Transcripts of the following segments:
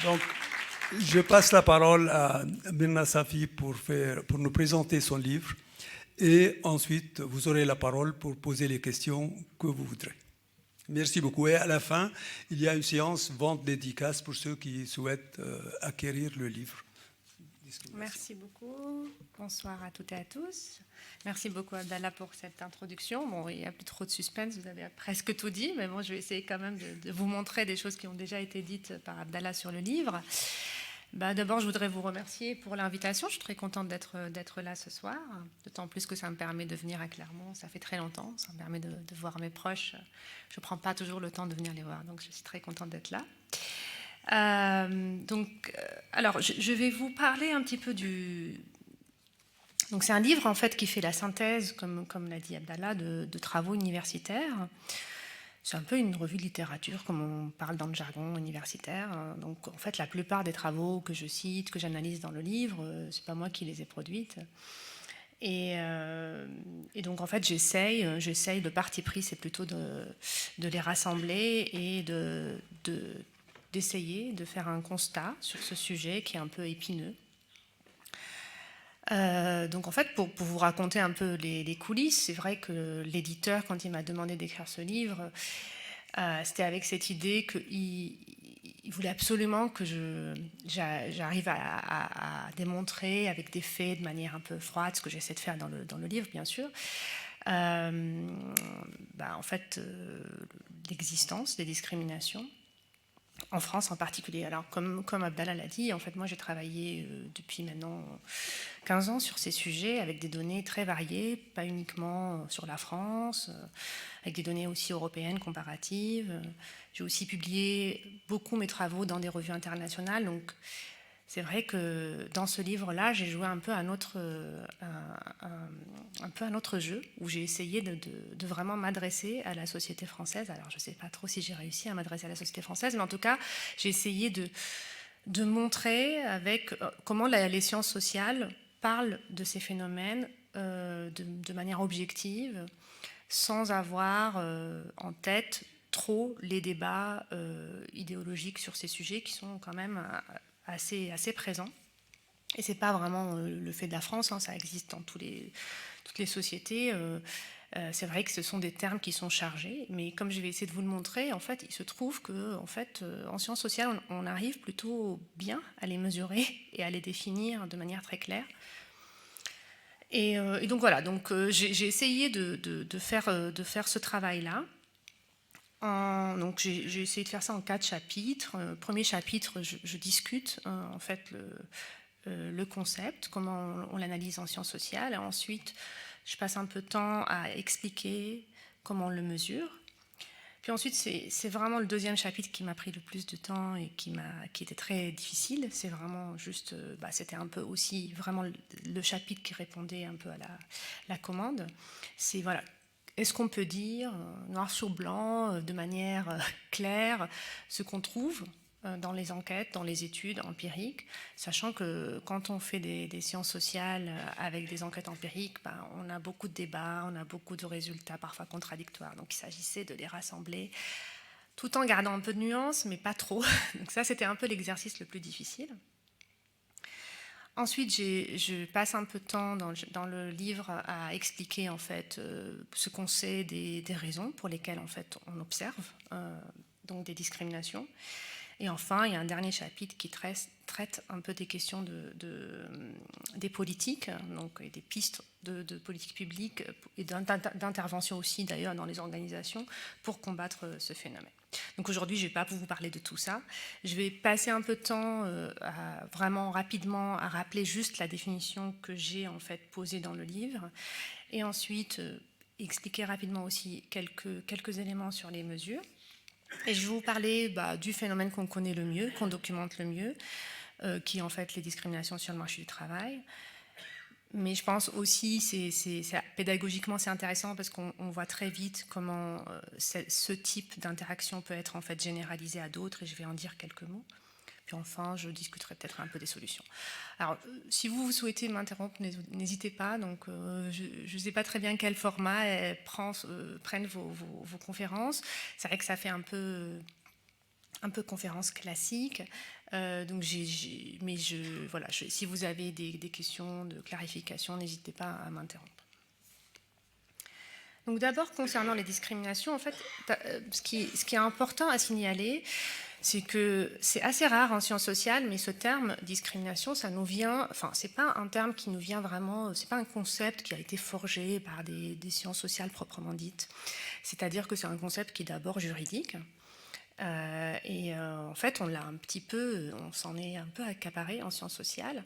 Donc, je passe la parole à Mirna Safi pour nous présenter son livre. Et ensuite, vous aurez la parole pour poser les questions que vous voudrez. Merci beaucoup. Et à la fin, il y a une séance vente dédicace pour ceux qui souhaitent acquérir le livre. Merci beaucoup. Bonsoir à toutes et à tous. Merci beaucoup Abdallah pour cette introduction. Bon, il n'y a plus trop de suspense, vous avez presque tout dit, mais bon, je vais essayer quand même de vous montrer des choses qui ont déjà été dites par Abdallah sur le livre. D'abord, je voudrais vous remercier pour l'invitation. Je suis très contente d'être là ce soir, d'autant plus que ça me permet de venir à Clermont. Ça fait très longtemps, ça me permet de voir mes proches. Je ne prends pas toujours le temps de venir les voir, donc je suis très contente d'être là. Alors, je vais vous parler un petit peu du... Donc, c'est un livre, en fait, qui fait la synthèse, comme l'a dit Abdallah, de travaux universitaires. C'est un peu une revue de littérature, comme on parle dans le jargon universitaire. Donc, en fait, la plupart des travaux que je cite, que j'analyse dans le livre, c'est pas moi qui les ai produites. Et donc, en fait, j'essaye, le parti pris, c'est plutôt de les rassembler et d'essayer de faire un constat sur ce sujet qui est un peu épineux. Donc en fait, pour vous raconter un peu les coulisses, c'est vrai que l'éditeur, quand il m'a demandé d'écrire ce livre, c'était avec cette idée qu'il voulait absolument que j'arrive à démontrer avec des faits, de manière un peu froide, ce que j'essaie de faire dans le livre, bien sûr, en fait, l'existence des discriminations, en France en particulier. Alors, comme Abdallah l'a dit, en fait, moi, j'ai travaillé depuis maintenant 15 ans sur ces sujets, avec des données très variées, pas uniquement sur la France, avec des données aussi européennes, comparatives. J'ai aussi publié beaucoup mes travaux dans des revues internationales, donc c'est vrai que dans ce livre-là, j'ai joué un peu un autre jeu, où j'ai essayé de vraiment m'adresser à la société française. Alors, je ne sais pas trop si j'ai réussi à m'adresser à la société française, mais en tout cas, j'ai essayé de montrer avec comment les sciences sociales parlent de ces phénomènes de manière objective, sans avoir en tête trop les débats idéologiques sur ces sujets qui sont quand même assez présents. Et ce n'est pas vraiment le fait de la France, hein, ça existe dans toutes les sociétés. C'est vrai que ce sont des termes qui sont chargés, mais comme je vais essayer de vous le montrer, en fait, il se trouve qu'en en sciences sociales, on arrive plutôt bien à les mesurer et à les définir de manière très claire. Et donc voilà, j'ai essayé de faire ce travail-là. Donc j'ai essayé de faire ça en 4 chapitres. Premier chapitre, je discute en fait le concept, comment on l'analyse en sciences sociales. Et ensuite, je passe un peu de temps à expliquer comment on le mesure. Puis ensuite, c'est vraiment le deuxième chapitre qui m'a pris le plus de temps et qui était très difficile. C'est vraiment juste, c'était un peu aussi vraiment le chapitre qui répondait un peu à la commande. C'est voilà, est-ce qu'on peut dire noir sur blanc, de manière claire, ce qu'on trouve dans les enquêtes, dans les études empiriques, sachant que quand on fait des sciences sociales avec des enquêtes empiriques, on a beaucoup de débats, on a beaucoup de résultats parfois contradictoires. Donc il s'agissait de les rassembler tout en gardant un peu de nuances, mais pas trop. Donc ça, c'était un peu l'exercice le plus difficile. Ensuite, je passe un peu de temps dans le livre à expliquer en fait ce qu'on sait des raisons pour lesquelles en fait on observe donc des discriminations. Et enfin, il y a un dernier chapitre qui traite un peu des questions des politiques, donc des pistes de politique publique et d'intervention aussi d'ailleurs dans les organisations pour combattre ce phénomène. Donc aujourd'hui, je ne vais pas vous parler de tout ça. Je vais passer un peu de temps vraiment rapidement à rappeler juste la définition que j'ai en fait posée dans le livre, et ensuite expliquer rapidement aussi quelques éléments sur les mesures. Et je vais vous parler du phénomène qu'on connaît le mieux, qu'on documente le mieux, qui est en fait les discriminations sur le marché du travail. Mais je pense aussi, pédagogiquement, c'est intéressant parce qu'on voit très vite comment ce type d'interaction peut être en fait généralisé à d'autres, et je vais en dire quelques mots. Puis enfin, je discuterai peut-être un peu des solutions. Alors, si vous souhaitez m'interrompre, n'hésitez pas. Donc, je ne sais pas très bien quel format prennent vos conférences. C'est vrai que ça fait un peu un peu conférence classique. Donc voilà, si vous avez des questions de clarification, n'hésitez pas à m'interrompre. Donc d'abord, concernant les discriminations, en fait, ce qui est important à signaler, c'est que c'est assez rare en sciences sociales, mais ce terme discrimination, ça nous vient, enfin, c'est pas un terme qui nous vient vraiment, c'est pas un concept qui a été forgé par des sciences sociales proprement dites. C'est-à-dire que c'est un concept qui est d'abord juridique. En fait, on s'en est un peu accaparé en sciences sociales.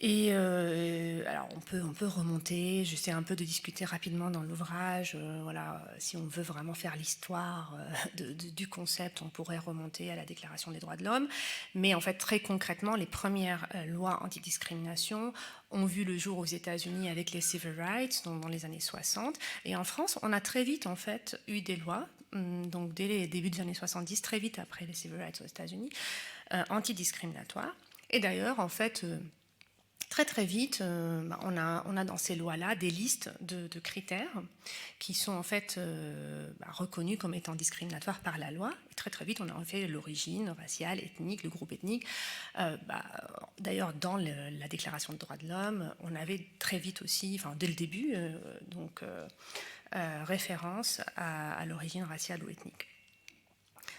Et alors on peut remonter, j'essaie un peu de discuter rapidement dans l'ouvrage, voilà, si on veut vraiment faire l'histoire du concept, on pourrait remonter à la Déclaration des droits de l'homme, mais en fait très concrètement, les premières lois antidiscrimination ont vu le jour aux États-Unis avec les Civil Rights, donc dans les années 60, et en France, on a très vite en fait eu des lois, donc dès les débuts des années 70, très vite après les Civil Rights aux États-Unis, antidiscriminatoires, et d'ailleurs en fait très vite, on a dans ces lois-là des listes de critères qui sont en fait reconnus comme étant discriminatoires par la loi. Et très vite, on a en fait l'origine raciale, ethnique, le groupe ethnique. D'ailleurs, dans la Déclaration des droits de l'homme, on avait très vite aussi, enfin dès le début, référence à l'origine raciale ou ethnique.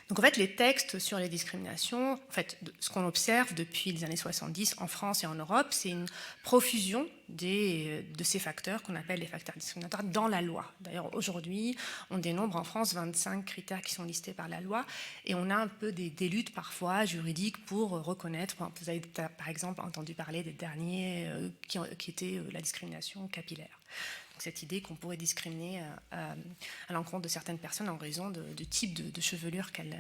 Donc en fait, les textes sur les discriminations, en fait, ce qu'on observe depuis les années 70 en France et en Europe, c'est une profusion de ces facteurs qu'on appelle les facteurs discriminatoires dans la loi. D'ailleurs, aujourd'hui, on dénombre en France 25 critères qui sont listés par la loi et on a un peu des luttes parfois juridiques pour reconnaître. Vous avez par exemple entendu parler des derniers qui étaient la discrimination capillaire. Cette idée qu'on pourrait discriminer à l'encontre de certaines personnes en raison du type de chevelure qu'elles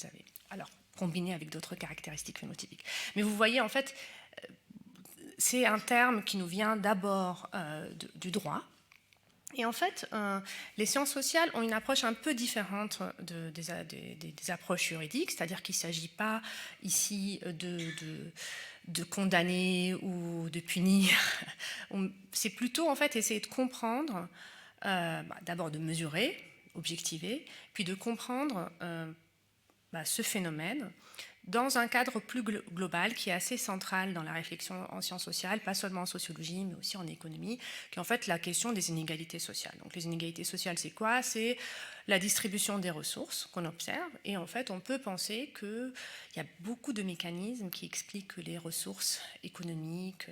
avaient. Alors, combiné avec d'autres caractéristiques phénotypiques. Mais vous voyez, en fait, c'est un terme qui nous vient d'abord du droit. Et en fait, les sciences sociales ont une approche un peu différente des approches juridiques, c'est-à-dire qu'il ne s'agit pas ici de condamner ou de punir. C'est plutôt en fait essayer de comprendre, d'abord de mesurer, objectiver, puis de comprendre ce phénomène dans un cadre plus global qui est assez central dans la réflexion en sciences sociales, pas seulement en sociologie, mais aussi en économie, qui est en fait la question des inégalités sociales. Donc les inégalités sociales, c'est quoi? C'est la distribution des ressources qu'on observe, et en fait on peut penser qu'il y a beaucoup de mécanismes qui expliquent que les ressources économiques,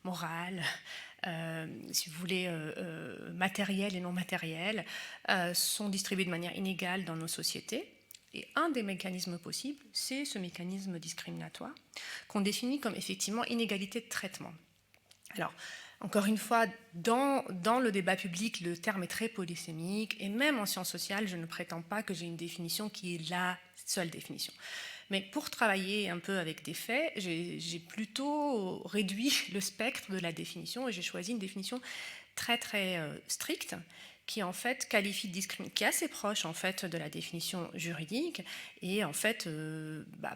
morales, si vous voulez, matérielles et non matérielles, sont distribuées de manière inégale dans nos sociétés. Et un des mécanismes possibles, c'est ce mécanisme discriminatoire qu'on définit comme effectivement inégalité de traitement. Alors, encore une fois, dans le débat public, le terme est très polysémique, et même en sciences sociales, je ne prétends pas que j'ai une définition qui est la seule définition. Mais pour travailler un peu avec des faits, j'ai plutôt réduit le spectre de la définition et j'ai choisi une définition très stricte qui en fait qualifie de discrimination, qui est assez proche en fait de la définition juridique et en fait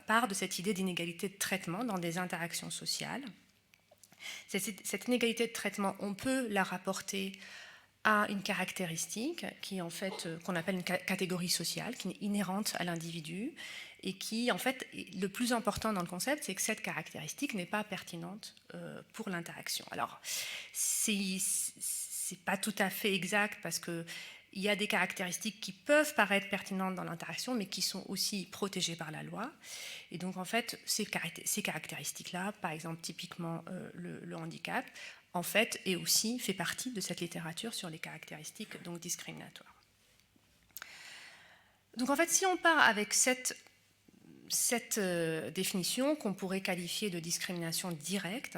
part de cette idée d'inégalité de traitement dans des interactions sociales. Cette inégalité de traitement, on peut la rapporter à une caractéristique qui en fait qu'on appelle une catégorie sociale, qui est inhérente à l'individu et qui en fait le plus important dans le concept, c'est que cette caractéristique n'est pas pertinente pour l'interaction. Alors c'est pas tout à fait exact parce que il y a des caractéristiques qui peuvent paraître pertinentes dans l'interaction, mais qui sont aussi protégées par la loi. Et donc, en fait, ces caractéristiques-là, par exemple, typiquement le handicap, en fait, et aussi fait partie de cette littérature sur les caractéristiques donc discriminatoires. Donc, en fait, si on part avec cette définition qu'on pourrait qualifier de discrimination directe,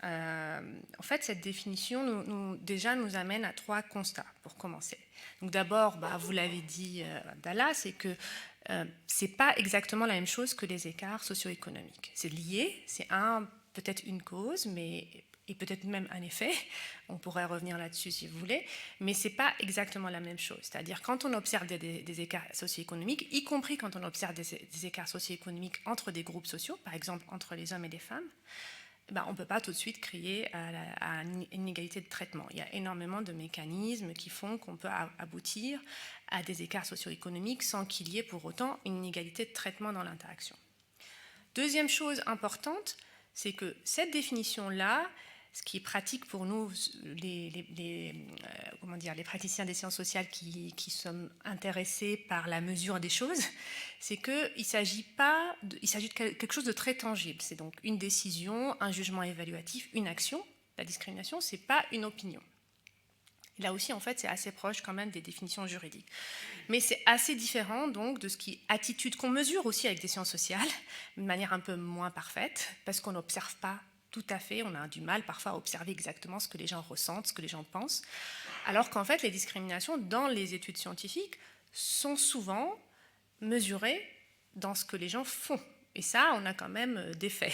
en fait, cette définition déjà nous amène à 3 constats pour commencer. Donc d'abord, vous l'avez dit, Abdallah, c'est que c'est pas exactement la même chose que les écarts socio-économiques. C'est lié, c'est peut-être une cause, et peut-être même un effet. On pourrait revenir là-dessus si vous voulez, mais c'est pas exactement la même chose. C'est-à-dire quand on observe des écarts socio-économiques, y compris quand on observe des écarts socio-économiques entre des groupes sociaux, par exemple entre les hommes et les femmes, on ne peut pas tout de suite crier à une inégalité de traitement. Il y a énormément de mécanismes qui font qu'on peut aboutir à des écarts socio-économiques sans qu'il y ait pour autant une inégalité de traitement dans l'interaction. Deuxième chose importante, c'est que cette définition-là, ce qui est pratique pour nous, les praticiens des sciences sociales qui sommes intéressés par la mesure des choses, c'est qu'il s'agit de quelque chose de très tangible. C'est donc une décision, un jugement évaluatif, une action. La discrimination, ce n'est pas une opinion. Là aussi, en fait, c'est assez proche quand même des définitions juridiques. Mais c'est assez différent donc de ce qui est attitude qu'on mesure aussi avec des sciences sociales, de manière un peu moins parfaite, parce qu'on n'observe pas tout à fait, on a du mal parfois à observer exactement ce que les gens ressentent, ce que les gens pensent, alors qu'en fait, les discriminations dans les études scientifiques sont souvent mesurées dans ce que les gens font. Et ça, on a quand même des faits.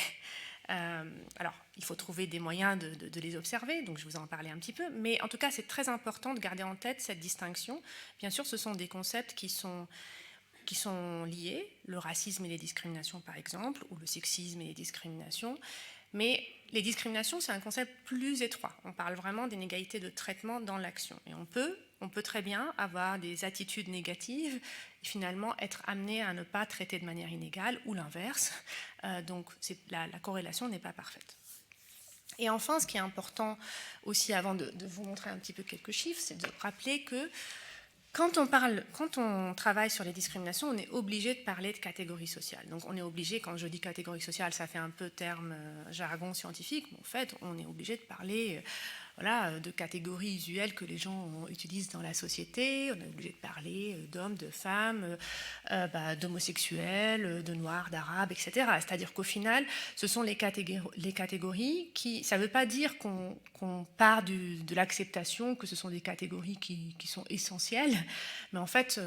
Alors, il faut trouver des moyens de les observer, donc je vous en parlais un petit peu, mais en tout cas, c'est très important de garder en tête cette distinction. Bien sûr, ce sont des concepts qui sont liés, le racisme et les discriminations, par exemple, ou le sexisme et les discriminations, mais les discriminations, c'est un concept plus étroit. On parle vraiment d'inégalité de traitement dans l'action. Et on peut très bien avoir des attitudes négatives et finalement être amené à ne pas traiter de manière inégale ou l'inverse. Donc la corrélation n'est pas parfaite. Et enfin, ce qui est important aussi, avant de vous montrer un petit peu quelques chiffres, c'est de rappeler que quand on travaille sur les discriminations, on est obligé de parler de catégories sociales. Donc on est obligé, quand je dis catégorie sociale, ça fait un peu terme jargon scientifique, mais en fait, on est obligé de parler de catégories usuelles que les gens utilisent dans la société. On est obligé de parler d'hommes, de femmes, d'homosexuels, de noirs, d'arabes, etc. C'est-à-dire qu'au final, ce sont les catégories qui... Ça ne veut pas dire qu'on part de l'acceptation que ce sont des catégories qui sont essentielles, mais en fait...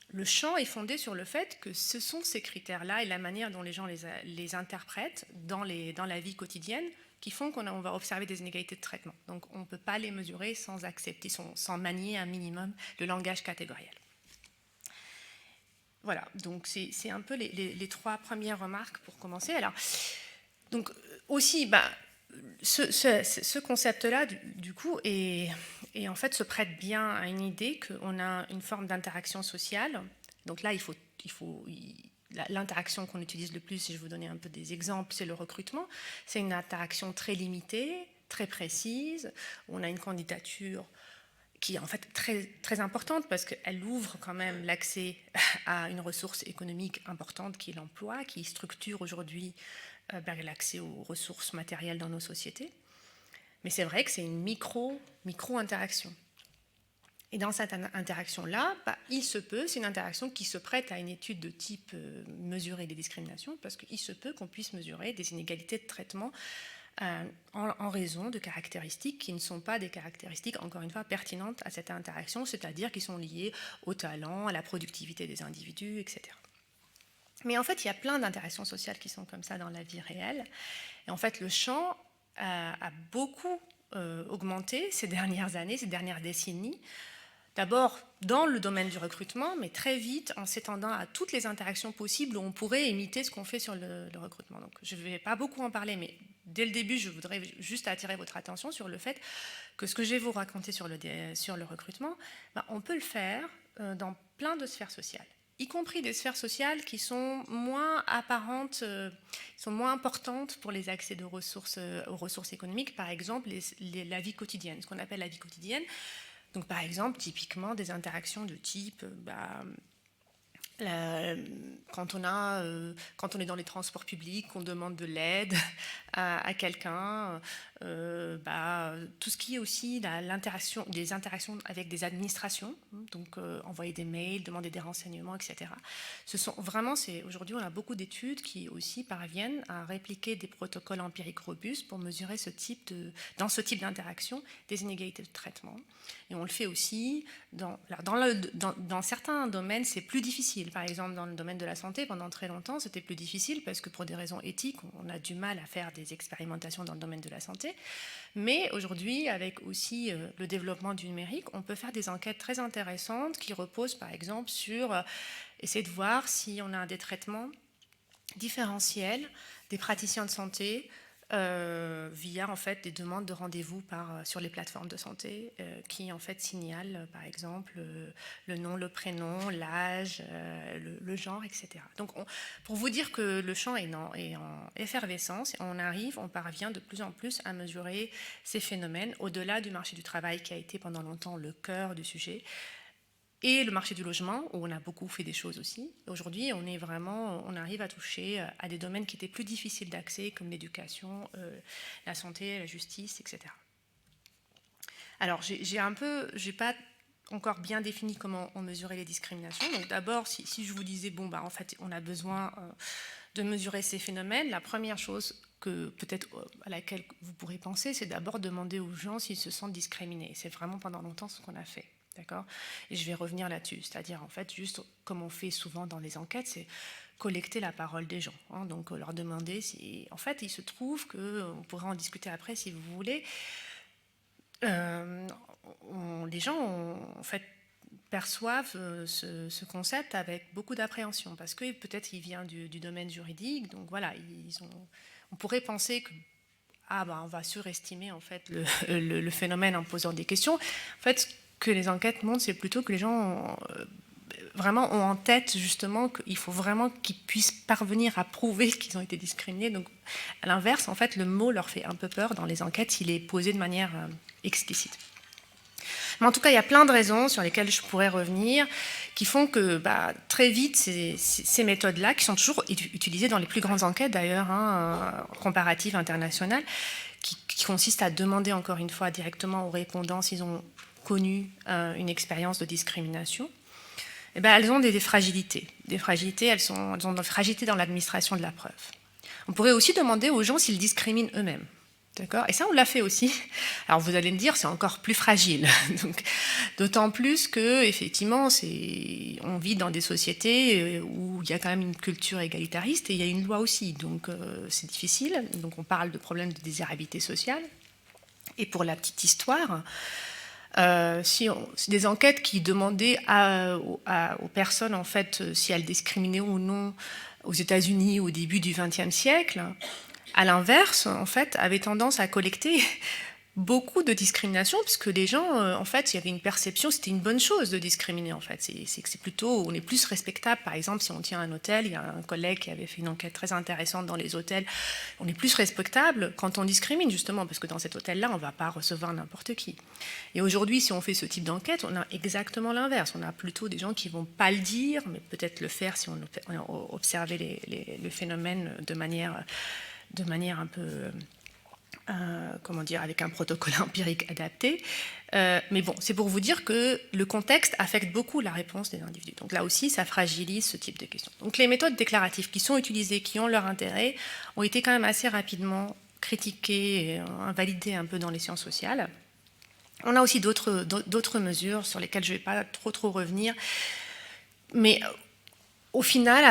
le champ est fondé sur le fait que ce sont ces critères-là et la manière dont les gens les interprètent dans la vie quotidienne qui font qu'on va observer des inégalités de traitement. Donc on ne peut pas les mesurer sans accepter, sans manier un minimum le langage catégoriel. Voilà, donc c'est un peu les trois premières remarques pour commencer. Alors, donc aussi, ce concept-là, du coup, et en fait se prête bien à une idée qu'on a une forme d'interaction sociale. Donc là, l'interaction qu'on utilise le plus, si je vous donner un peu des exemples, c'est le recrutement. C'est une interaction très limitée, très précise. On a une candidature qui est en fait très, très importante parce qu'elle ouvre quand même l'accès à une ressource économique importante qui est l'emploi, qui structure aujourd'hui l'accès aux ressources matérielles dans nos sociétés. Mais c'est vrai que c'est une micro-interaction. Et dans cette interaction-là, il se peut, c'est une interaction qui se prête à une étude de type mesurer les discriminations, parce qu'il se peut qu'on puisse mesurer des inégalités de traitement en raison de caractéristiques qui ne sont pas des caractéristiques, encore une fois, pertinentes à cette interaction, c'est-à-dire qui sont liées au talent, à la productivité des individus, etc. Mais en fait, il y a plein d'interactions sociales qui sont comme ça dans la vie réelle. Et en fait, le champ a beaucoup augmenté ces dernières années, ces dernières décennies. D'abord dans le domaine du recrutement, mais très vite en s'étendant à toutes les interactions possibles où on pourrait imiter ce qu'on fait sur le recrutement. Donc je ne vais pas beaucoup en parler, mais dès le début, je voudrais juste attirer votre attention sur le fait que ce que je vais vous raconter sur le recrutement, on peut le faire dans plein de sphères sociales, y compris des sphères sociales qui sont moins apparentes, sont moins importantes pour les accès aux ressources économiques, par exemple la vie quotidienne, ce qu'on appelle la vie quotidienne. Donc, par exemple, typiquement, des interactions de type, quand on est dans les transports publics, qu'on demande de l'aide à quelqu'un, tout ce qui est aussi des interactions avec des administrations, donc envoyer des mails, demander des renseignements, etc. Aujourd'hui, on a beaucoup d'études qui aussi parviennent à répliquer des protocoles empiriques robustes pour mesurer dans ce type d'interaction des inégalités de traitement. Et on le fait aussi dans certains domaines, c'est plus difficile. Par exemple, dans le domaine de la santé, pendant très longtemps, c'était plus difficile parce que pour des raisons éthiques, on a du mal à faire des expérimentations dans le domaine de la santé. Mais aujourd'hui, avec aussi le développement du numérique, on peut faire des enquêtes très intéressantes qui reposent, par exemple, sur essayer de voir si on a des traitements différentiels des praticiens de santé via en fait des demandes de rendez-vous sur les plateformes de santé qui en fait signalent par exemple le nom, le prénom, l'âge, le genre, etc. Donc pour vous dire que le champ est en effervescence, on parvient de plus en plus à mesurer ces phénomènes au-delà du marché du travail qui a été pendant longtemps le cœur du sujet. Et le marché du logement, où on a beaucoup fait des choses aussi. Aujourd'hui, on arrive à toucher à des domaines qui étaient plus difficiles d'accès, comme l'éducation, la santé, la justice, etc. Alors, j'ai pas encore bien défini comment on mesurait les discriminations. Donc, d'abord, si je vous disais, en fait, on a besoin de mesurer ces phénomènes, la première chose que peut-être à laquelle vous pourrez penser, c'est d'abord demander aux gens s'ils se sentent discriminés. C'est vraiment pendant longtemps ce qu'on a fait. D'accord ? Et je vais revenir là-dessus, c'est-à-dire en fait juste comme on fait souvent dans les enquêtes, c'est collecter la parole des gens, hein, donc leur demander si, en fait, il se trouve que on pourra en discuter après si vous voulez. Les gens en fait perçoivent ce concept avec beaucoup d'appréhension parce que peut-être il vient du domaine juridique, donc voilà, on pourrait penser que on va surestimer en fait le phénomène en posant des questions. En fait, que les enquêtes montrent, c'est plutôt que les gens vraiment ont en tête justement qu'il faut vraiment qu'ils puissent parvenir à prouver qu'ils ont été discriminés. Donc, à l'inverse, en fait, le mot leur fait un peu peur dans les enquêtes s'il est posé de manière explicite. Mais en tout cas, il y a plein de raisons sur lesquelles je pourrais revenir qui font que très vite, ces méthodes-là, qui sont toujours utilisées dans les plus grandes enquêtes d'ailleurs, comparatives internationales, qui consistent à demander encore une fois directement aux répondants s'ils ont connu une expérience de discrimination, elles ont des fragilités. Des fragilités, elles ont des fragilités dans l'administration de la preuve. On pourrait aussi demander aux gens s'ils discriminent eux-mêmes. D'accord ? Et ça, on l'a fait aussi. Alors, vous allez me dire, c'est encore plus fragile. D'autant plus que, effectivement, on vit dans des sociétés où il y a quand même une culture égalitariste et il y a une loi aussi. Donc, c'est difficile. Donc, on parle de problèmes de désirabilité sociale. Et pour la petite histoire, c'est des enquêtes qui demandaient aux personnes, en fait, si elles discriminaient ou non aux États-Unis au début du XXe siècle, à l'inverse, en fait, avaient tendance à collecter beaucoup de discrimination, puisque les gens, en fait, il y avait une perception, c'était une bonne chose de discriminer, en fait. C'est que c'est plutôt, on est plus respectable. Par exemple, si on tient un hôtel, il y a un collègue qui avait fait une enquête très intéressante dans les hôtels, on est plus respectable quand on discrimine, justement, parce que dans cet hôtel-là, on ne va pas recevoir n'importe qui. Et aujourd'hui, si on fait ce type d'enquête, on a exactement l'inverse. On a plutôt des gens qui ne vont pas le dire, mais peut-être le faire si on observait le phénomène de manière un peu... avec un protocole empirique adapté. Mais bon, c'est pour vous dire que le contexte affecte beaucoup la réponse des individus. Donc là aussi, ça fragilise ce type de questions. Donc les méthodes déclaratives qui sont utilisées, qui ont leur intérêt, ont été quand même assez rapidement critiquées et invalidées un peu dans les sciences sociales. On a aussi d'autres mesures sur lesquelles je ne vais pas trop revenir. Mais au final,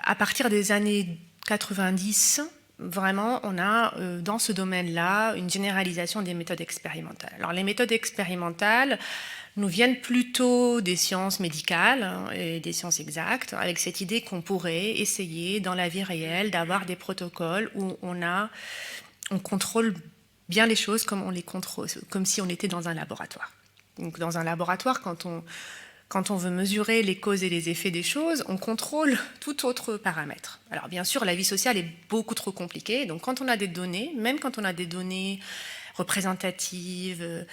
à partir des années 90, vraiment, on a dans ce domaine-là une généralisation des méthodes expérimentales. Alors, les méthodes expérimentales nous viennent plutôt des sciences médicales et des sciences exactes, avec cette idée qu'on pourrait essayer, dans la vie réelle, d'avoir des protocoles où on contrôle bien les choses comme on les contrôle, comme si on était dans un laboratoire. Donc, dans un laboratoire, quand on veut mesurer les causes et les effets des choses, on contrôle tout autre paramètre. Alors bien sûr, la vie sociale est beaucoup trop compliquée, donc quand on a des données, même quand on a des données représentatives,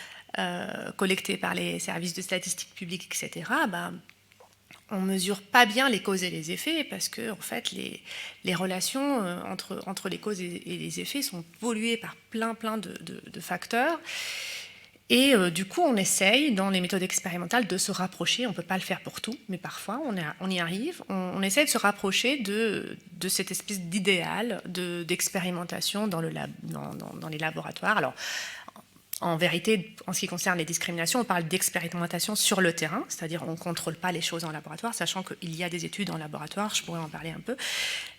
collectées par les services de statistiques publiques, etc., on ne mesure pas bien les causes et les effets parce que en fait, les relations entre les causes et les effets sont polluées par plein de facteurs. Et du coup, on essaye, dans les méthodes expérimentales, de se rapprocher. On ne peut pas le faire pour tout, mais parfois, on y arrive. On essaye de se rapprocher de cette espèce d'idéal d'expérimentation dans les laboratoires. Alors, en vérité, en ce qui concerne les discriminations, on parle d'expérimentation sur le terrain, c'est-à-dire on ne contrôle pas les choses en laboratoire, sachant qu'il y a des études en laboratoire, je pourrais en parler un peu.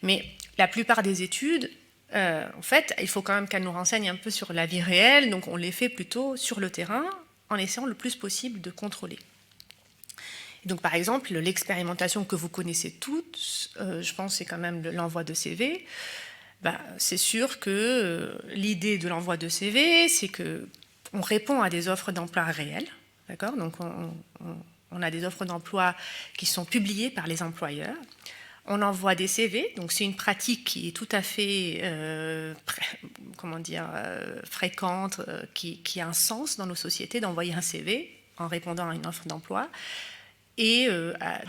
Mais la plupart des études, en fait, il faut quand même qu'elles nous renseignent un peu sur la vie réelle, donc on les fait plutôt sur le terrain, en essayant le plus possible de contrôler. Donc, par exemple, l'expérimentation que vous connaissez toutes, je pense, c'est quand même l'envoi de CV. c'est sûr que l'idée de l'envoi de CV, c'est qu'on répond à des offres d'emploi réelles, d'accord ? Donc on a des offres d'emploi qui sont publiées par les employeurs. On envoie des CV, donc c'est une pratique qui est tout à fait, fréquente, qui a un sens dans nos sociétés d'envoyer un CV en répondant à une offre d'emploi. Et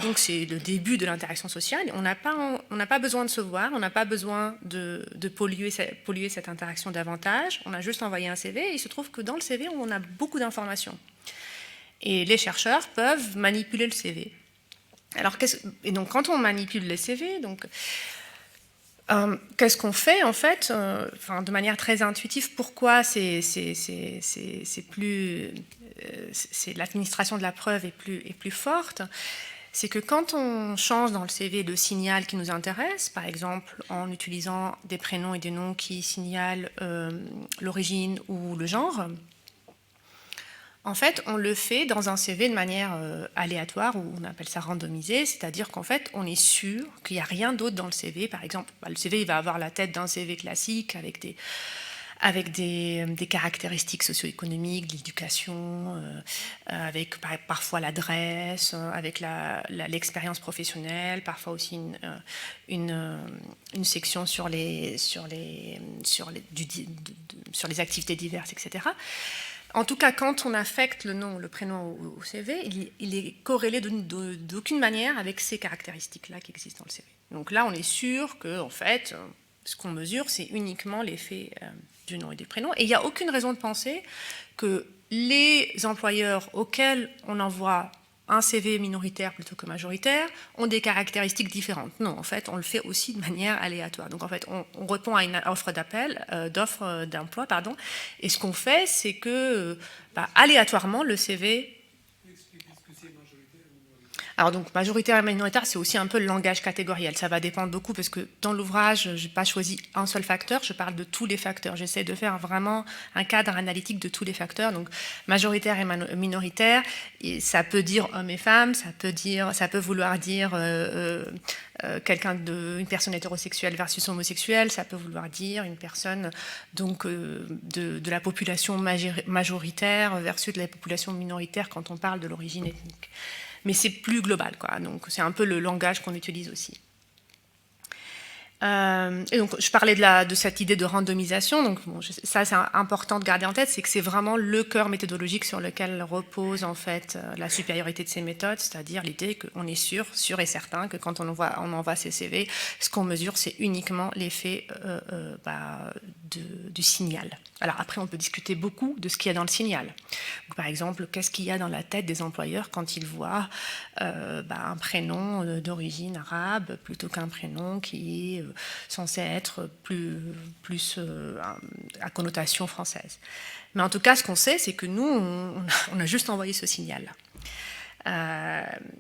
donc c'est le début de l'interaction sociale. On n'a pas besoin de se voir, on n'a pas besoin de polluer cette interaction davantage. On a juste envoyé un CV et il se trouve que dans le CV, on a beaucoup d'informations. Et les chercheurs peuvent manipuler le CV. Alors, et donc, quand on manipule les CV, qu'est-ce qu'on fait en fait, de manière très intuitive? Pourquoi l'administration de la preuve est plus forte? C'est que quand on change dans le CV le signal qui nous intéresse, par exemple en utilisant des prénoms et des noms qui signalent l'origine ou le genre, en fait, on le fait dans un CV de manière aléatoire, ou on appelle ça randomisé, c'est-à-dire qu'en fait, on est sûr qu'il n'y a rien d'autre dans le CV. Par exemple, le CV il va avoir la tête d'un CV classique avec des caractéristiques socio-économiques, l'éducation, avec parfois l'adresse, avec l'expérience professionnelle, parfois aussi une section sur les activités diverses, etc. En tout cas, quand on affecte le nom, le prénom au CV, il est corrélé d'aucune manière avec ces caractéristiques-là qui existent dans le CV. Donc là, on est sûr que, en fait, ce qu'on mesure, c'est uniquement l'effet du nom et du prénom. Et il n'y a aucune raison de penser que les employeurs auxquels on envoie un CV minoritaire plutôt que majoritaire ont des caractéristiques différentes. Non, en fait, on le fait aussi de manière aléatoire. Donc, en fait, on répond à une offre d'offre d'emploi, pardon. Et ce qu'on fait, c'est que, aléatoirement, le CV... Alors, donc, majoritaire et minoritaire, c'est aussi un peu le langage catégoriel. Ça va dépendre beaucoup parce que dans l'ouvrage, je n'ai pas choisi un seul facteur, je parle de tous les facteurs. J'essaie de faire vraiment un cadre analytique de tous les facteurs. Donc, majoritaire et minoritaire, et ça peut dire homme et femme, ça peut vouloir dire une personne hétérosexuelle versus homosexuelle, ça peut vouloir dire une personne donc, de la population majoritaire versus de la population minoritaire quand on parle de l'origine ethnique. Mais c'est plus global, quoi. Donc c'est un peu le langage qu'on utilise aussi. Et donc je parlais de cette idée de randomisation. Donc ça c'est important de garder en tête, c'est que c'est vraiment le cœur méthodologique sur lequel repose en fait la supériorité de ces méthodes, c'est-à-dire l'idée qu'on est sûr et certain que quand on envoie ces CV, ce qu'on mesure c'est uniquement l'effet du signal. Alors après on peut discuter beaucoup de ce qu'il y a dans le signal. Donc, par exemple, qu'est-ce qu'il y a dans la tête des employeurs quand ils voient un prénom d'origine arabe plutôt qu'un prénom qui est censé être plus à connotation française. Mais en tout cas, ce qu'on sait, c'est que nous, on a juste envoyé ce signal-là.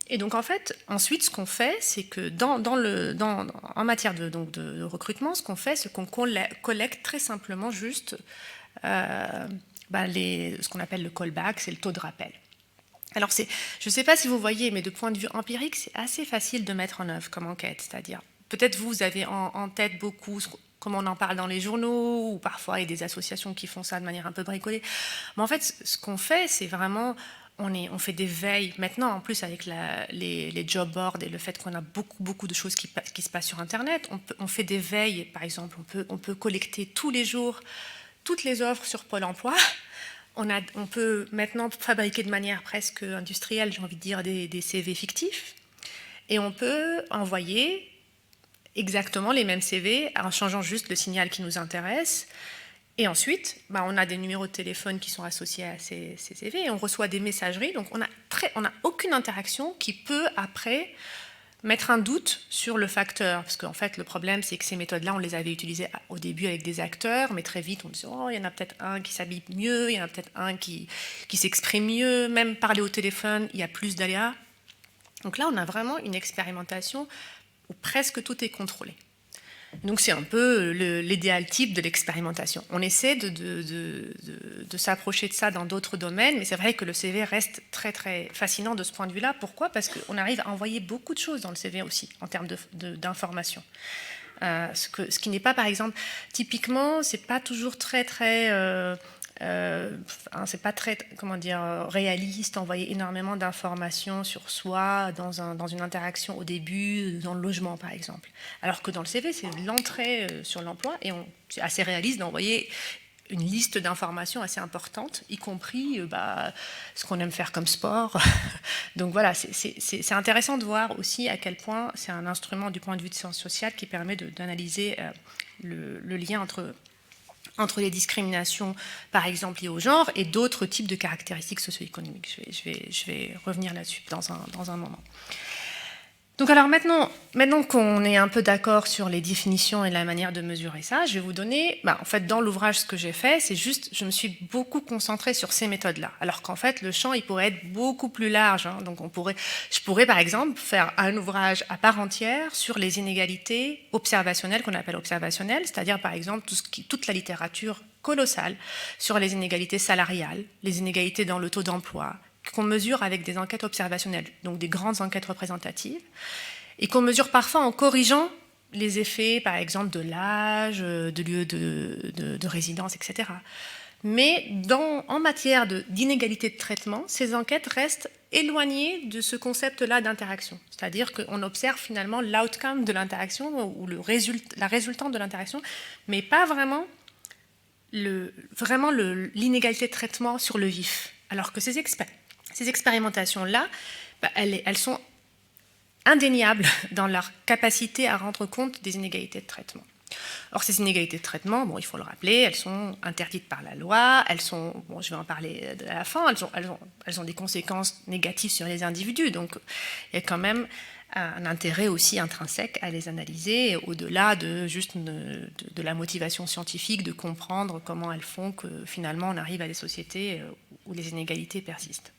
Et donc, en fait, ensuite, ce qu'on fait, c'est que en matière de recrutement, ce qu'on fait, c'est qu'on collecte très simplement juste ce qu'on appelle le callback, c'est le taux de rappel. Alors, je ne sais pas si vous voyez, mais de point de vue empirique, c'est assez facile de mettre en œuvre comme enquête. C'est-à-dire, peut-être vous avez en tête beaucoup comme on en parle dans les journaux, ou parfois il y a des associations qui font ça de manière un peu bricolée. Mais en fait, ce qu'on fait, c'est vraiment... On fait des veilles, maintenant en plus avec les job boards et le fait qu'on a beaucoup de choses qui se passent sur Internet, on fait des veilles, par exemple, on peut collecter tous les jours toutes les offres sur Pôle emploi. On peut maintenant fabriquer de manière presque industrielle, j'ai envie de dire, des CV fictifs, et on peut envoyer exactement les mêmes CV en changeant juste le signal qui nous intéresse. Et ensuite, on a des numéros de téléphone qui sont associés à ces CV et on reçoit des messageries. Donc, on n'a aucune interaction qui peut, après, mettre un doute sur le facteur. Parce qu'en fait, le problème, c'est que ces méthodes-là, on les avait utilisées au début avec des acteurs, mais très vite, on disait « Oh, il y en a peut-être un qui s'habille mieux, il y en a peut-être un qui s'exprime mieux. Même parler au téléphone, il y a plus d'aléas. » Donc là, on a vraiment une expérimentation où presque tout est contrôlé. Donc c'est un peu l'idéal type de l'expérimentation. On essaie de s'approcher de ça dans d'autres domaines, mais c'est vrai que le CV reste très très fascinant de ce point de vue-là. Pourquoi ? Parce qu'on arrive à envoyer beaucoup de choses dans le CV aussi, en termes d'information. ce qui n'est pas, par exemple, typiquement, c'est pas toujours très c'est pas très, comment dire, réaliste, envoyer énormément d'informations sur soi dans une interaction au début, dans le logement par exemple. Alors que dans le CV, c'est l'entrée sur l'emploi et c'est assez réaliste d'envoyer une liste d'informations assez importante, y compris ce qu'on aime faire comme sport. Donc voilà, c'est intéressant de voir aussi à quel point c'est un instrument du point de vue de sciences sociales qui permet d'analyser le lien entre les discriminations, par exemple, liées au genre, et d'autres types de caractéristiques socio-économiques. Je vais revenir là-dessus dans un moment. Donc alors maintenant qu'on est un peu d'accord sur les définitions et la manière de mesurer ça, je vais vous donner, en fait dans l'ouvrage ce que j'ai fait, c'est juste, je me suis beaucoup concentrée sur ces méthodes-là, alors qu'en fait le champ il pourrait être beaucoup plus large, hein. Donc je pourrais par exemple faire un ouvrage à part entière sur les inégalités observationnelles qu'on appelle observationnelles, c'est-à-dire par exemple toute la littérature colossale sur les inégalités salariales, les inégalités dans le taux d'emploi, qu'on mesure avec des enquêtes observationnelles, donc des grandes enquêtes représentatives, et qu'on mesure parfois en corrigeant les effets, par exemple, de l'âge, de lieu de résidence, etc. Mais en matière d'inégalité de traitement, ces enquêtes restent éloignées de ce concept-là d'interaction. C'est-à-dire qu'on observe finalement l'outcome de l'interaction, ou la résultante de l'interaction, mais pas vraiment l'inégalité de traitement sur le vif. Alors que ces expérimentations-là, elles sont indéniables dans leur capacité à rendre compte des inégalités de traitement. Or, ces inégalités de traitement, il faut le rappeler, elles sont interdites par la loi, je vais en parler à la fin, elles ont des conséquences négatives sur les individus, donc il y a quand même un intérêt aussi intrinsèque à les analyser, au-delà de juste de la motivation scientifique, de comprendre comment elles font que finalement on arrive à des sociétés où les inégalités persistent.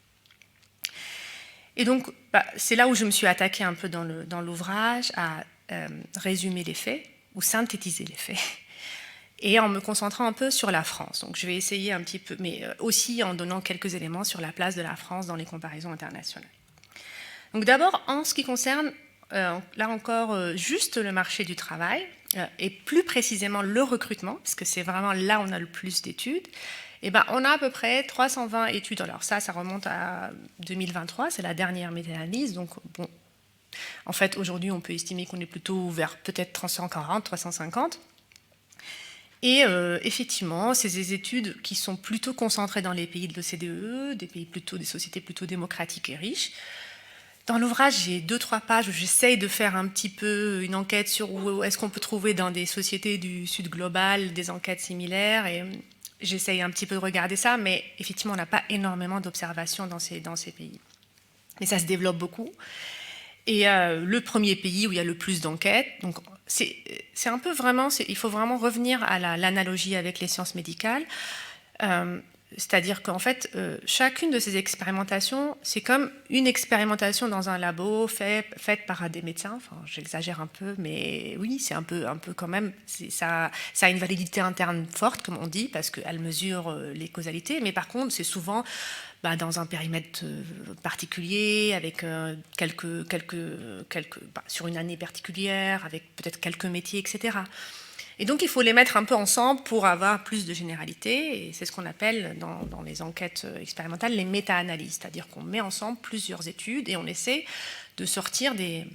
Et donc, c'est là où je me suis attaquée un peu dans l'ouvrage à résumer les faits, ou synthétiser les faits, et en me concentrant un peu sur la France. Donc je vais essayer un petit peu, mais aussi en donnant quelques éléments sur la place de la France dans les comparaisons internationales. Donc d'abord, en ce qui concerne, là encore, juste le marché du travail, et plus précisément le recrutement, parce que c'est vraiment là où on a le plus d'études, on a à peu près 320 études. Alors ça remonte à 2023, c'est la dernière méta-analyse, donc bon, en fait, aujourd'hui, on peut estimer qu'on est plutôt vers peut-être 340, 350. Et effectivement, c'est des études qui sont plutôt concentrées dans les pays de l'OCDE, des sociétés plutôt démocratiques et riches. Dans l'ouvrage, j'ai 2-3 pages où j'essaye de faire un petit peu une enquête sur où est-ce qu'on peut trouver dans des sociétés du Sud global des enquêtes similaires. Et j'essaye un petit peu de regarder ça, mais effectivement, on n'a pas énormément d'observations dans ces pays. Mais ça se développe beaucoup. Et le premier pays où il y a le plus d'enquêtes, donc c'est un peu vraiment, il faut vraiment revenir à l'analogie avec les sciences médicales, c'est-à-dire qu'en fait, chacune de ces expérimentations, c'est comme une expérimentation dans un labo faite par des médecins, enfin j'exagère un peu, mais oui, c'est un peu quand même, ça a une validité interne forte, comme on dit, parce qu'elle mesure les causalités, mais par contre, c'est souvent dans un périmètre particulier, avec sur une année particulière, avec peut-être quelques métiers, etc. Et donc, il faut les mettre un peu ensemble pour avoir plus de généralité, et c'est ce qu'on appelle dans les enquêtes expérimentales les méta-analyses, c'est-à-dire qu'on met ensemble plusieurs études et on essaie de sortir des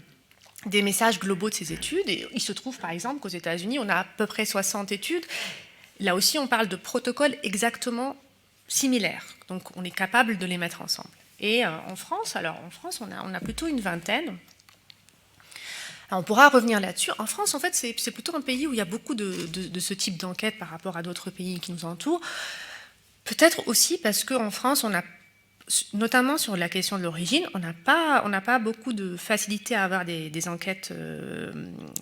messages globaux de ces études. Et il se trouve, par exemple, qu'aux États-Unis, on a à peu près 60 études. Là aussi, on parle de protocoles exactement similaires. Donc, on est capable de les mettre ensemble. Et en France, on a plutôt une vingtaine. Alors, on pourra revenir là-dessus. En France, en fait, c'est plutôt un pays où il y a beaucoup de ce type d'enquête par rapport à d'autres pays qui nous entourent. Peut-être aussi parce qu'en France, on a, notamment sur la question de l'origine, on n'a pas beaucoup de facilité à avoir des enquêtes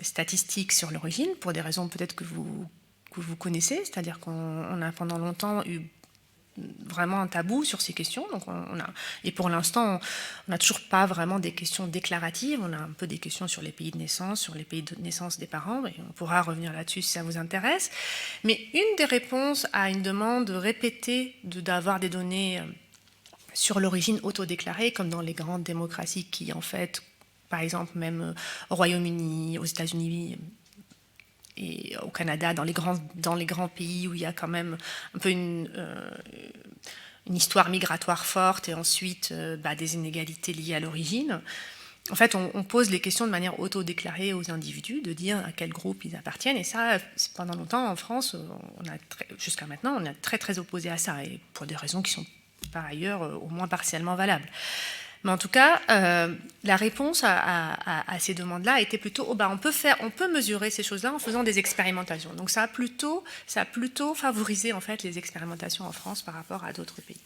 statistiques sur l'origine, pour des raisons peut-être que vous connaissez, c'est-à-dire qu'on a pendant longtemps eu vraiment un tabou sur ces questions. Donc et pour l'instant, on n'a toujours pas vraiment des questions déclaratives. On a un peu des questions sur les pays de naissance, sur les pays de naissance des parents, et on pourra revenir là-dessus si ça vous intéresse. Mais une des réponses à une demande répétée d'avoir des données sur l'origine autodéclarée, comme dans les grandes démocraties qui, en fait, par exemple, même au Royaume-Uni, aux États-Unis, et au Canada, dans les grands pays où il y a quand même un peu une histoire migratoire forte et ensuite des inégalités liées à l'origine. En fait, on pose les questions de manière autodéclarée aux individus, de dire à quel groupe ils appartiennent. Et ça, pendant longtemps, en France, jusqu'à maintenant, on est très, très opposé à ça, et pour des raisons qui sont, par ailleurs, au moins partiellement valables. Mais en tout cas, la réponse à ces demandes-là était plutôt on peut mesurer ces choses-là en faisant des expérimentations. Donc ça a plutôt favorisé en fait, les expérimentations en France par rapport à d'autres pays.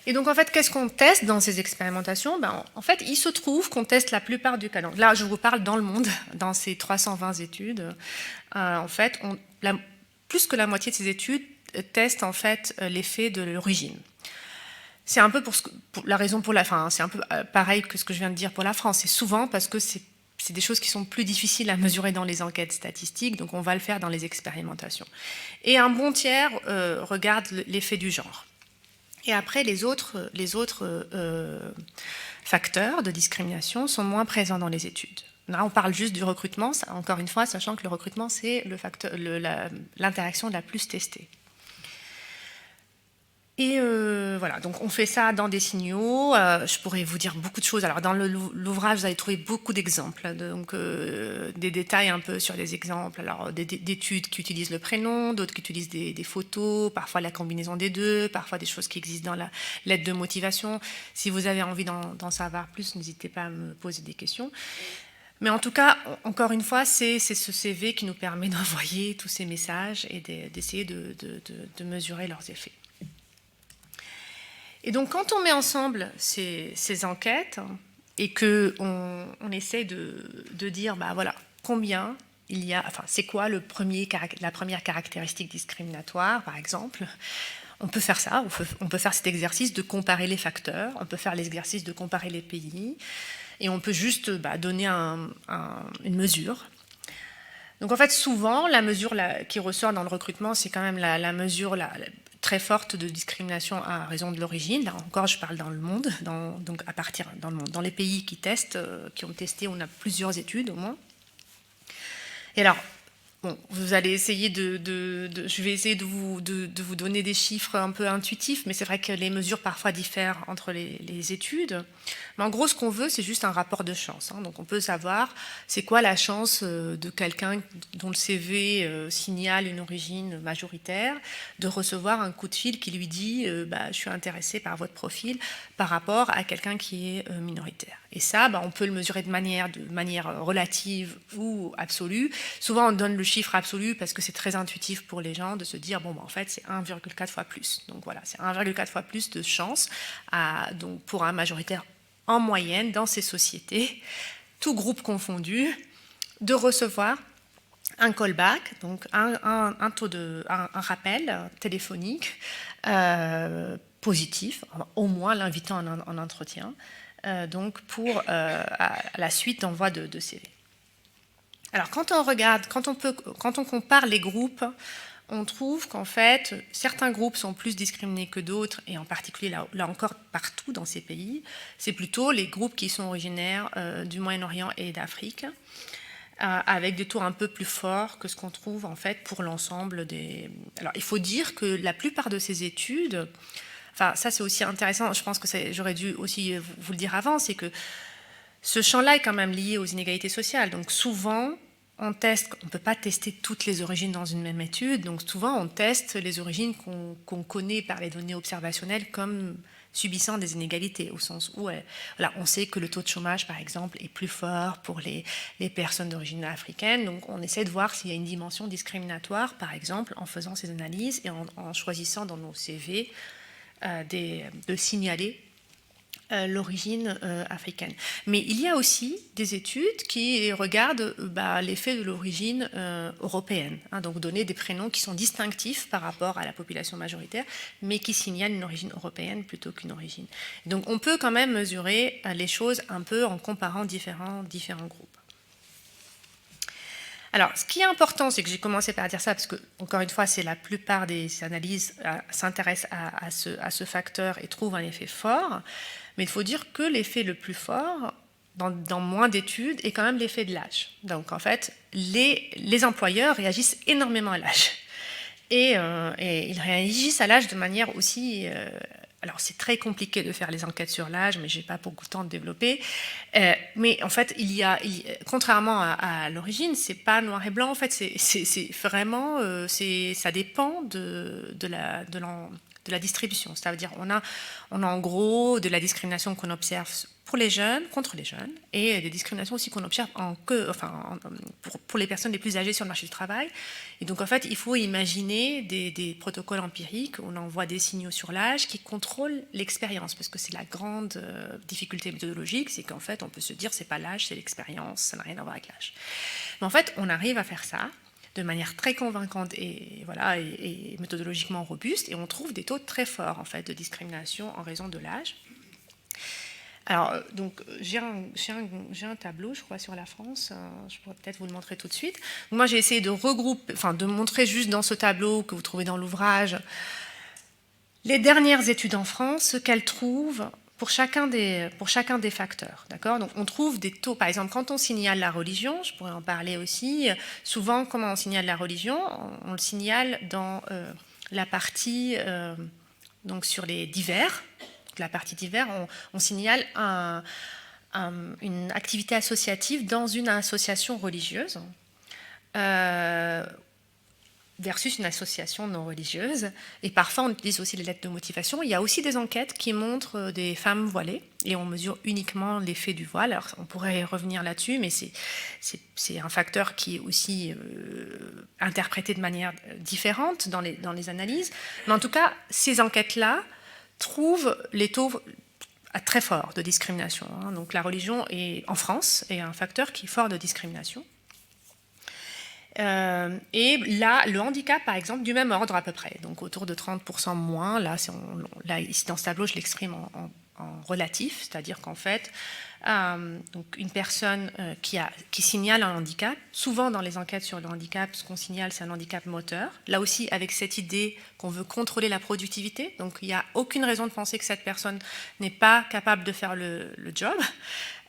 Et donc, en fait, qu'est-ce qu'on teste dans ces expérimentations? En fait, il se trouve qu'on teste la plupart du cas. Donc, là, je vous parle dans le monde, dans ces 320 études. En fait, plus que la moitié de ces études testent en fait l'effet de l'origine. C'est un peu la raison pour c'est un peu pareil que ce que je viens de dire pour la France. C'est souvent parce que c'est des choses qui sont plus difficiles à mesurer dans les enquêtes statistiques, donc on va le faire dans les expérimentations. Et un bon tiers regarde l'effet du genre. Et après, les autres facteurs de discrimination sont moins présents dans les études. Là, on parle juste du recrutement, encore une fois, sachant que le recrutement, c'est l'interaction la plus testée. Et voilà, donc on fait ça dans des signaux. Je pourrais vous dire beaucoup de choses. Alors dans l'ouvrage, vous allez trouver beaucoup d'exemples, donc des détails un peu sur les exemples. Alors d'études qui utilisent le prénom, d'autres qui utilisent des photos, parfois la combinaison des deux, parfois des choses qui existent dans la lettre de motivation. Si vous avez envie d'en savoir plus, n'hésitez pas à me poser des questions. Mais en tout cas, encore une fois, c'est ce CV qui nous permet d'envoyer tous ces messages et d'essayer de mesurer leurs effets. Et donc, quand on met ensemble ces enquêtes et qu'on essaie de dire, voilà, combien il y a, c'est quoi la première caractéristique discriminatoire, par exemple, on peut faire ça, on peut faire cet exercice de comparer les facteurs, on peut faire l'exercice de comparer les pays, et on peut juste donner une mesure. Donc, en fait, souvent, la mesure qui ressort dans le recrutement, c'est quand même la mesure très forte de discrimination à raison de l'origine. Là encore, je parle dans le monde, donc à partir dans le monde, dans les pays qui testent, qui ont testé, on a plusieurs études au moins. Et alors, vous allez essayer je vais essayer de vous donner des chiffres un peu intuitifs, mais c'est vrai que les mesures parfois diffèrent entre les études. Mais en gros, ce qu'on veut, c'est juste un rapport de chance. Donc, on peut savoir c'est quoi la chance de quelqu'un dont le CV signale une origine majoritaire de recevoir un coup de fil qui lui dit je suis intéressé par votre profil par rapport à quelqu'un qui est minoritaire. Et ça, on peut le mesurer de manière relative ou absolue. Souvent, on donne le chiffre absolu parce que c'est très intuitif pour les gens de se dire en fait, c'est 1,4 fois plus. Donc voilà, c'est 1,4 fois plus de chance donc pour un majoritaire en moyenne dans ces sociétés, tout groupe confondu, de recevoir un callback, donc un rappel téléphonique positif, au moins l'invitant en entretien, donc pour la suite d'envoi de CV. Alors quand on compare les groupes, on trouve qu'en fait, certains groupes sont plus discriminés que d'autres, et en particulier, là encore, partout dans ces pays, c'est plutôt les groupes qui sont originaires du Moyen-Orient et d'Afrique, avec des taux un peu plus forts que ce qu'on trouve en fait pour l'ensemble des... Alors, il faut dire que la plupart de ces études, ça c'est aussi intéressant, je pense que j'aurais dû aussi vous le dire avant, c'est que ce champ-là est quand même lié aux inégalités sociales, donc souvent, on ne peut pas tester toutes les origines dans une même étude, donc souvent on teste les origines qu'on connaît par les données observationnelles comme subissant des inégalités, au sens où on sait que le taux de chômage, par exemple, est plus fort pour les personnes d'origine africaine, donc on essaie de voir s'il y a une dimension discriminatoire, par exemple, en faisant ces analyses et en choisissant dans nos CV de signaler l'origine africaine. Mais il y a aussi des études qui regardent l'effet de l'origine européenne, donc donner des prénoms qui sont distinctifs par rapport à la population majoritaire, mais qui signalent une origine européenne plutôt qu'une origine. Donc on peut quand même mesurer les choses un peu en comparant différents groupes. Alors, ce qui est important, c'est que j'ai commencé par dire ça, parce que, encore une fois, c'est la plupart des analyses s'intéressent à ce facteur et trouvent un effet fort. Mais il faut dire que l'effet le plus fort dans moins d'études est quand même l'effet de l'âge. Donc en fait, les employeurs réagissent énormément à l'âge. Et ils réagissent à l'âge de manière aussi... alors c'est très compliqué de faire les enquêtes sur l'âge, mais je n'ai pas beaucoup de temps de développer. Mais en fait, contrairement à l'origine, ce n'est pas noir et blanc. En fait, c'est vraiment... ça dépend de la distribution. Ça veut dire on a en gros de la discrimination qu'on observe pour les jeunes, contre les jeunes, et des discriminations aussi qu'on observe pour les personnes les plus âgées sur le marché du travail. Et donc, en fait, il faut imaginer des protocoles empiriques où on envoie des signaux sur l'âge qui contrôlent l'expérience, parce que c'est la grande difficulté méthodologique, c'est qu'en fait, on peut se dire c'est pas l'âge, c'est l'expérience, ça n'a rien à voir avec l'âge. Mais en fait, on arrive à faire ça de manière très convaincante et méthodologiquement robuste, et on trouve des taux très forts en fait de discrimination en raison de l'âge. Alors, donc, j'ai un tableau, je crois, sur la France. Je pourrais peut-être vous le montrer tout de suite. Moi, j'ai essayé de regrouper, de montrer juste dans ce tableau que vous trouvez dans l'ouvrage les dernières études en France, ce qu'elles trouvent pour chacun des facteurs. D'accord ? Donc, on trouve des taux. Par exemple, quand on signale la religion, je pourrais en parler aussi. Souvent, comment on signale la religion ? On le signale dans la partie, donc sur les divers. La partie divers, on signale une activité associative dans une association religieuse versus une association non religieuse. Et parfois, on utilise aussi les lettres de motivation. Il y a aussi des enquêtes qui montrent des femmes voilées et on mesure uniquement l'effet du voile. Alors, on pourrait revenir là-dessus, mais c'est un facteur qui est aussi interprété de manière différente dans les analyses. Mais en tout cas, ces enquêtes-là trouve les taux très forts de discrimination. Donc la religion en France est un facteur qui est fort de discrimination. Et là, le handicap, par exemple, du même ordre à peu près, donc autour de 30% moins. Là, ici dans ce tableau, je l'exprime en relatif, c'est-à-dire qu'en fait, donc une personne qui signale un handicap, souvent dans les enquêtes sur le handicap, ce qu'on signale, c'est un handicap moteur. Là aussi, avec cette idée qu'on veut contrôler la productivité, donc il n'y a aucune raison de penser que cette personne n'est pas capable de faire le job.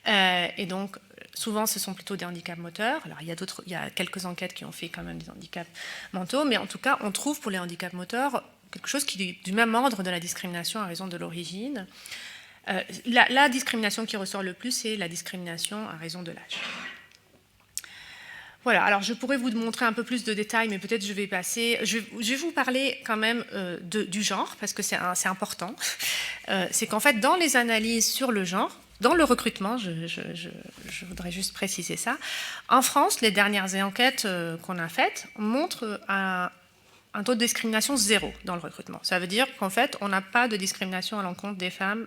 Et donc, souvent, ce sont plutôt des handicaps moteurs. Alors, il y a quelques enquêtes qui ont fait quand même des handicaps mentaux, mais en tout cas, on trouve pour les handicaps moteurs quelque chose qui est du même ordre de la discrimination à raison de l'origine. La discrimination qui ressort le plus, c'est la discrimination à raison de l'âge. Voilà, alors je pourrais vous montrer un peu plus de détails, mais peut-être je vais passer... Je vais vous parler quand même du genre, parce que c'est important. C'est qu'en fait, dans les analyses sur le genre, dans le recrutement, je voudrais juste préciser ça, en France, les dernières enquêtes qu'on a faites montrent un taux de discrimination 0 dans le recrutement. Ça veut dire qu'en fait, on n'a pas de discrimination à l'encontre des femmes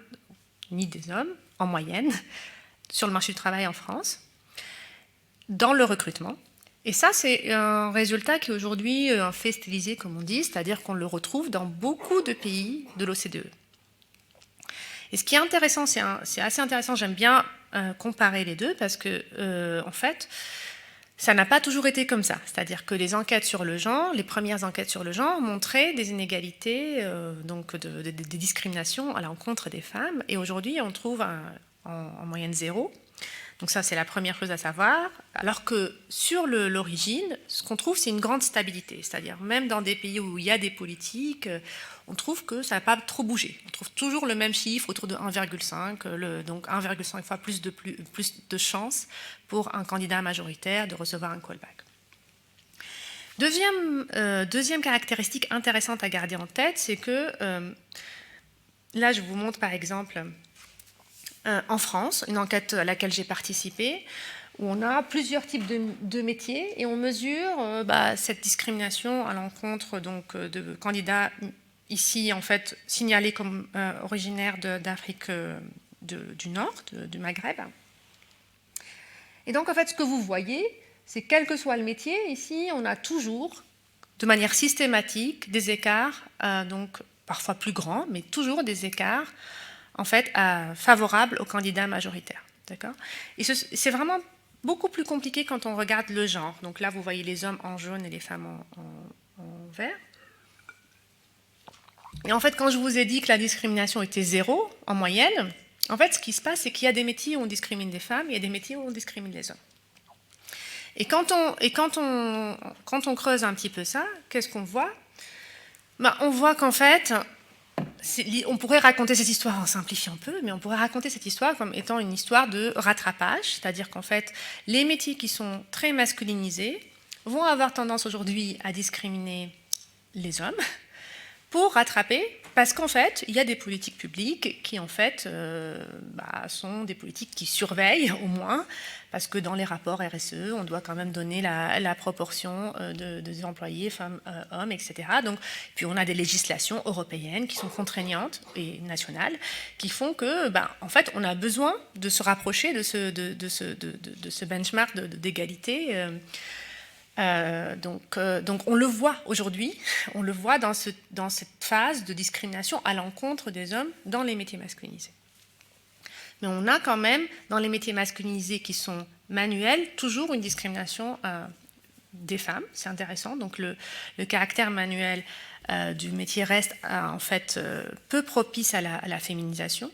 ni des hommes, en moyenne, sur le marché du travail en France, dans le recrutement. Et ça, c'est un résultat qui est aujourd'hui un fait stylisé, comme on dit, c'est-à-dire qu'on le retrouve dans beaucoup de pays de l'OCDE. Et ce qui est intéressant, c'est assez intéressant, j'aime bien comparer les deux, parce que, en fait, ça n'a pas toujours été comme ça. C'est-à-dire que les enquêtes sur le genre, les premières enquêtes sur le genre, montraient des inégalités, donc des discriminations à l'encontre des femmes. Et aujourd'hui, on trouve en moyenne 0. Donc ça, c'est la première chose à savoir. Alors que sur l'origine, ce qu'on trouve, c'est une grande stabilité. C'est-à-dire même dans des pays où il y a des politiques, on trouve que ça n'a pas trop bougé. On trouve toujours le même chiffre, autour de 1,5, donc 1,5 fois plus de chances pour un candidat majoritaire de recevoir un callback. Deuxième caractéristique intéressante à garder en tête, c'est que, là je vous montre par exemple, en France, une enquête à laquelle j'ai participé, où on a plusieurs types de métiers et on mesure cette discrimination à l'encontre donc, de candidats ici en fait signalés comme originaires d'Afrique du Nord, du Maghreb. Et donc en fait ce que vous voyez, c'est quel que soit le métier, ici on a toujours de manière systématique des écarts, donc parfois plus grands, mais toujours des écarts en fait, favorable aux candidats majoritaires. D'accord ? Et c'est vraiment beaucoup plus compliqué quand on regarde le genre. Donc là, vous voyez les hommes en jaune et les femmes en vert. Et en fait, quand je vous ai dit que la discrimination était 0 en moyenne, En fait, ce qui se passe, c'est qu'il y a des métiers où on discrimine les femmes, il y a des métiers où on discrimine les hommes. Et quand on creuse un petit peu ça, qu'est-ce qu'on voit? On voit qu'en fait, on pourrait raconter cette histoire en simplifiant un peu, mais on pourrait raconter cette histoire comme étant une histoire de rattrapage, c'est-à-dire qu'en fait, les métiers qui sont très masculinisés vont avoir tendance aujourd'hui à discriminer les hommes pour rattraper, parce qu'en fait, il y a des politiques publiques qui, en fait, sont des politiques qui surveillent, au moins, parce que dans les rapports RSE, on doit quand même donner la proportion des employés, femmes, hommes, etc. Donc, puis on a des législations européennes qui sont contraignantes et nationales, qui font que, en fait, on a besoin de se rapprocher de ce benchmark d'égalité. Donc on le voit aujourd'hui, on le voit dans cette phase de discrimination à l'encontre des hommes dans les métiers masculinisés. Mais on a quand même, dans les métiers masculinisés qui sont manuels, toujours une discrimination des femmes, c'est intéressant. Donc le caractère manuel du métier reste en fait peu propice à la féminisation.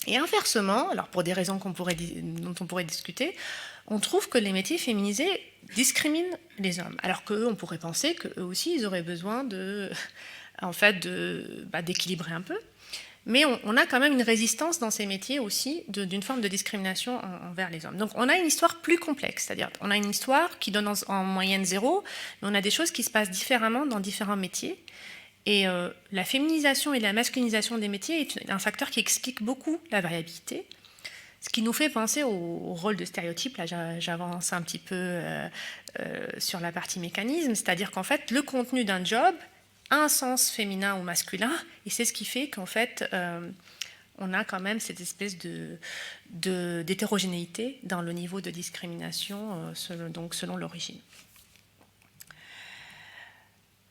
Et inversement, alors pour des raisons dont on pourrait discuter, on trouve que les métiers féminisés discriminent les hommes, alors qu'on pourrait penser qu'eux aussi, ils auraient besoin d'équilibrer un peu. Mais on a quand même une résistance dans ces métiers aussi d'une forme de discrimination envers les hommes. Donc on a une histoire plus complexe, c'est-à-dire on a une histoire qui donne en moyenne 0, mais on a des choses qui se passent différemment dans différents métiers. Et la féminisation et la masculinisation des métiers est un facteur qui explique beaucoup la variabilité. Ce qui nous fait penser au rôle de stéréotype, là j'avance un petit peu sur la partie mécanisme, c'est-à-dire qu'en fait le contenu d'un job a un sens féminin ou masculin, et c'est ce qui fait qu'en fait on a quand même cette espèce d'hétérogénéité dans le niveau de discrimination selon l'origine.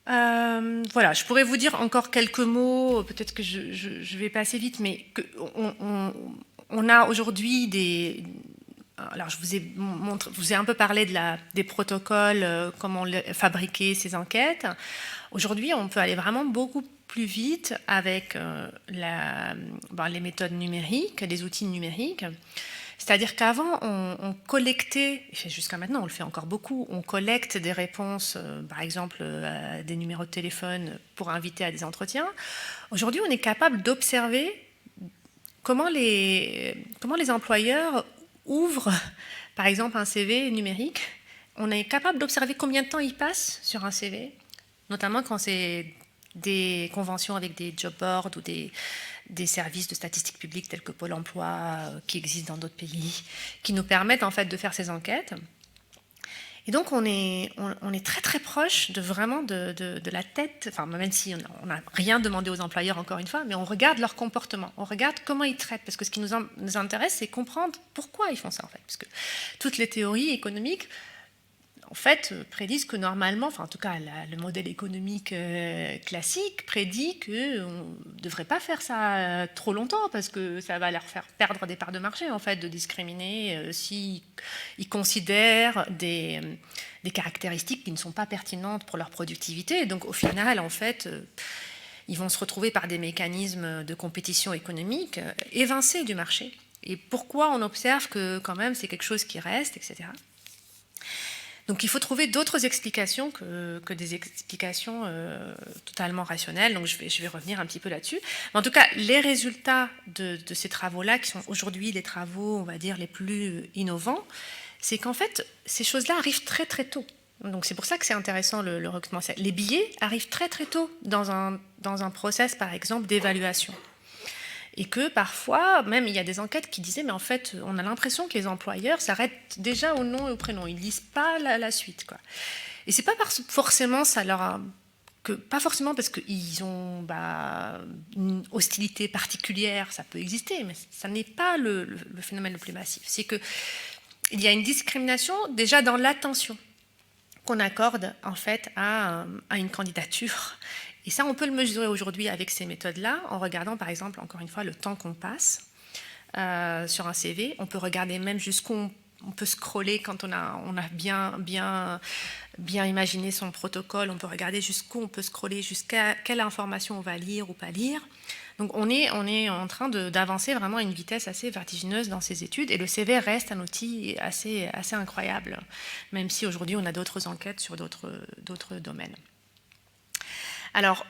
Voilà, je pourrais vous dire encore quelques mots, peut-être que je vais passer vite, mais on a aujourd'hui des... Alors, je vous ai un peu parlé des protocoles, comment fabriquer ces enquêtes. Aujourd'hui, on peut aller vraiment beaucoup plus vite avec les méthodes numériques, les outils numériques. C'est-à-dire qu'avant, on collectait, jusqu'à maintenant on le fait encore beaucoup, on collecte des réponses, par exemple des numéros de téléphone pour inviter à des entretiens. Aujourd'hui, on est capable d'observer comment les employeurs ouvrent, par exemple, un CV numérique. On est capable d'observer combien de temps ils passent sur un CV, notamment quand c'est des conventions avec des job boards ou des services de statistiques publiques tels que Pôle emploi qui existent dans d'autres pays, qui nous permettent en fait de faire ces enquêtes. Et donc on est très très proche de la tête, enfin même si on n'a rien demandé aux employeurs encore une fois, mais on regarde leur comportement, on regarde comment ils traitent, parce que ce qui nous intéresse, c'est comprendre pourquoi ils font ça en fait, parce que toutes les théories économiques en fait, prédisent que normalement, enfin en tout cas le modèle économique classique prédit qu'on ne devrait pas faire ça trop longtemps parce que ça va leur faire perdre des parts de marché en fait, de discriminer s'ils considèrent des caractéristiques qui ne sont pas pertinentes pour leur productivité. Donc au final, en fait, ils vont se retrouver par des mécanismes de compétition économique évincés du marché. Et pourquoi on observe que quand même c'est quelque chose qui reste, etc. Donc il faut trouver d'autres explications que des explications totalement rationnelles. Donc je vais revenir un petit peu là-dessus. Mais en tout cas, les résultats de ces travaux-là, qui sont aujourd'hui les travaux, on va dire, les plus innovants, c'est qu'en fait, ces choses-là arrivent très très tôt. Donc c'est pour ça que c'est intéressant le recrutement. Les billets arrivent très très tôt dans un process, par exemple, d'évaluation. Et que parfois, même il y a des enquêtes qui disaient, mais en fait, on a l'impression que les employeurs s'arrêtent déjà au nom et au prénom, ils ne lisent pas la suite, quoi. Et c'est pas forcément ça pas forcément parce qu'ils ont une hostilité particulière, ça peut exister, mais ça n'est pas le phénomène le plus massif. C'est qu'il y a une discrimination déjà dans l'attention qu'on accorde en fait à une candidature. Et ça, on peut le mesurer aujourd'hui avec ces méthodes-là, en regardant par exemple, encore une fois, le temps qu'on passe sur un CV. On peut regarder même jusqu'où on peut scroller quand on a bien imaginé son protocole, on peut regarder jusqu'où on peut scroller, jusqu'à quelle information on va lire ou pas lire. Donc on est en train d'avancer vraiment à une vitesse assez vertigineuse dans ces études, et le CV reste un outil assez incroyable, même si aujourd'hui on a d'autres enquêtes sur d'autres domaines. Alors,